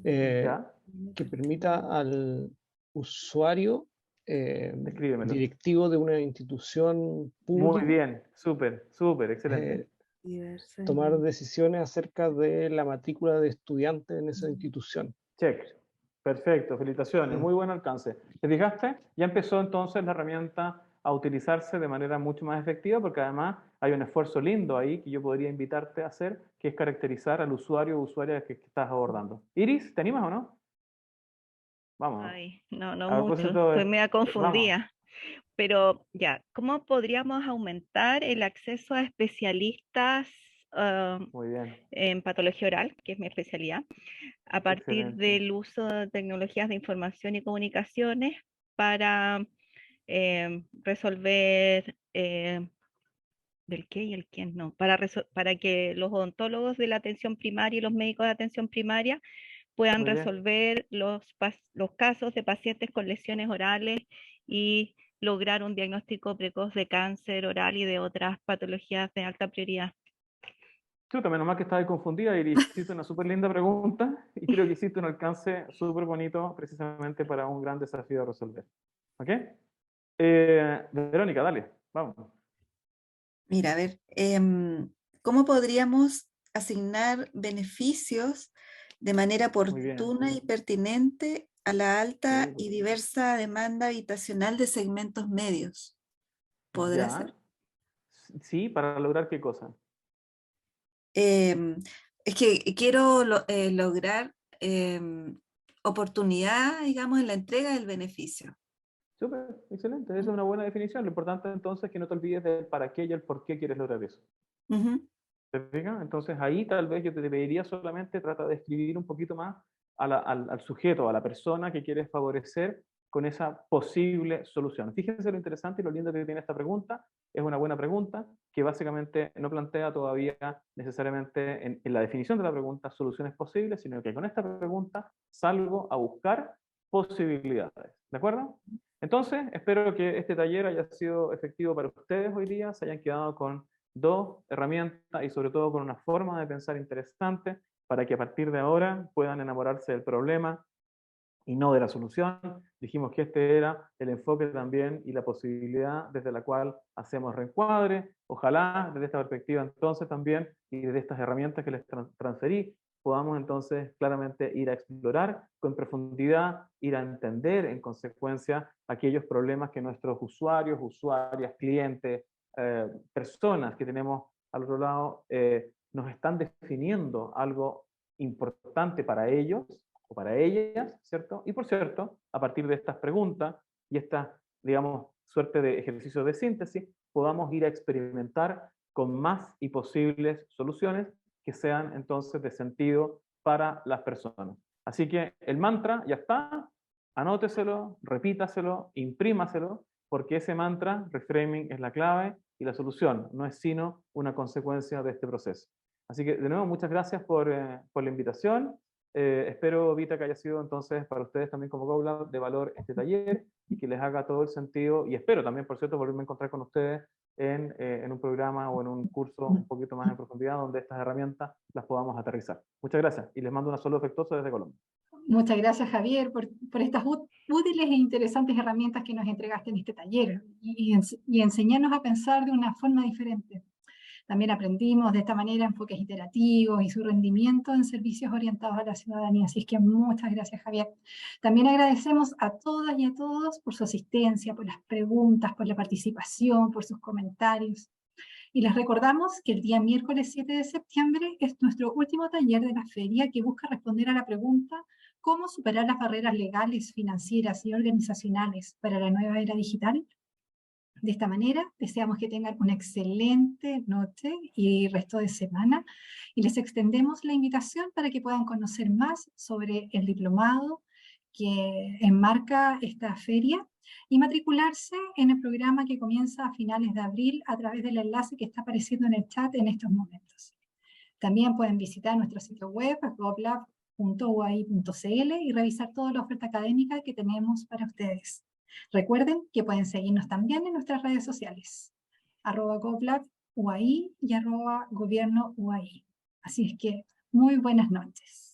¿Ya? que permita al usuario Descríbemelo. directivo de una institución pública Muy bien, súper, súper, excelente. tomar decisiones acerca de la matrícula de estudiantes en esa institución? Check. Perfecto, felicitaciones, muy buen alcance. ¿Te fijaste? Ya empezó entonces la herramienta a utilizarse de manera mucho más efectiva, porque además hay un esfuerzo lindo ahí que yo podría invitarte a hacer, que es caracterizar al usuario o usuaria que estás abordando. Iris, ¿te animas o no? Vamos. Ay, no A mucho, propósito de- estoy media Vamos. confundida. Pero ya, ¿cómo podríamos aumentar el acceso a especialistas Muy bien, en patología oral, que es mi especialidad, a partir excelente. del uso de tecnologías de información y comunicaciones para resolver del qué y el quién no, para que los odontólogos de la atención primaria y los médicos de atención primaria puedan Muy bien. resolver los casos de pacientes con lesiones orales y lograr un diagnóstico precoz de cáncer oral y de otras patologías de alta prioridad. Chuta, menos mal que estaba confundida, Iris. Hiciste una súper linda pregunta y creo que hiciste un alcance súper bonito precisamente para un gran desafío a resolver. ¿Ok? Verónica, dale, vamos. Mira, a ver, ¿cómo podríamos asignar beneficios de manera Muy bien. oportuna y pertinente a la alta y diversa demanda habitacional de segmentos medios? ¿Podrá Ya. ser? Sí, ¿para lograr qué cosa? Es que quiero lograr oportunidad, digamos, en la entrega del beneficio. Súper, excelente. Esa es una buena definición. Lo importante entonces es que no te olvides del para qué y el por qué quieres lograr eso. Ujú. ¿Te fijas? Entonces ahí tal vez yo te pediría solamente trata de escribir un poquito más al sujeto, a la persona que quieres favorecer con esa posible solución. Fíjense lo interesante y lo lindo que tiene esta pregunta. Es una buena pregunta que básicamente no plantea todavía necesariamente en la definición de la pregunta soluciones posibles, sino que con esta pregunta salgo a buscar posibilidades. ¿De acuerdo? Entonces, espero que este taller haya sido efectivo para ustedes hoy día, se hayan quedado con dos herramientas y sobre todo con una forma de pensar interesante para que a partir de ahora puedan enamorarse del problema y no de la solución. Dijimos que este era el enfoque también y la posibilidad desde la cual hacemos reencuadre. Ojalá desde esta perspectiva entonces también, y desde estas herramientas que les transferí, podamos entonces claramente ir a explorar con profundidad, ir a entender en consecuencia aquellos problemas que nuestros usuarios, usuarias, clientes, personas que tenemos al otro lado, nos están definiendo algo importante para ellos o para ellas, ¿cierto? Y por cierto, a partir de estas preguntas y esta, digamos, suerte de ejercicio de síntesis, podamos ir a experimentar con más y posibles soluciones que sean entonces de sentido para las personas. Así que el mantra ya está, anóteselo, repítaselo, imprímaselo, porque ese mantra, reframing, es la clave y la solución, no es sino una consecuencia de este proceso. Así que, de nuevo, muchas gracias por la invitación. Espero, Vita, que haya sido entonces para ustedes también como GoLab de valor este taller y que les haga todo el sentido. Y espero también, por cierto, volverme a encontrar con ustedes en un programa o en un curso un poquito más en profundidad donde estas herramientas las podamos aterrizar. Muchas gracias y les mando un saludo afectuoso desde Colombia. Muchas gracias, Javier, por estas útiles e interesantes herramientas que nos entregaste en este taller y enseñarnos a pensar de una forma diferente. También aprendimos de esta manera enfoques iterativos y su rendimiento en servicios orientados a la ciudadanía. Así es que muchas gracias, Javier. También agradecemos a todas y a todos por su asistencia, por las preguntas, por la participación, por sus comentarios. Y les recordamos que el día miércoles 7 de septiembre es nuestro último taller de la feria que busca responder a la pregunta ¿cómo superar las barreras legales, financieras y organizacionales para la nueva era digital? De esta manera, deseamos que tengan una excelente noche y resto de semana y les extendemos la invitación para que puedan conocer más sobre el diplomado que enmarca esta feria y matricularse en el programa que comienza a finales de abril a través del enlace que está apareciendo en el chat en estos momentos. También pueden visitar nuestro sitio web, goblab.uai.cl y revisar toda la oferta académica que tenemos para ustedes. Recuerden que pueden seguirnos también en nuestras redes sociales, @GoblabUAI y @GobiernoUAI. Así es que, muy buenas noches.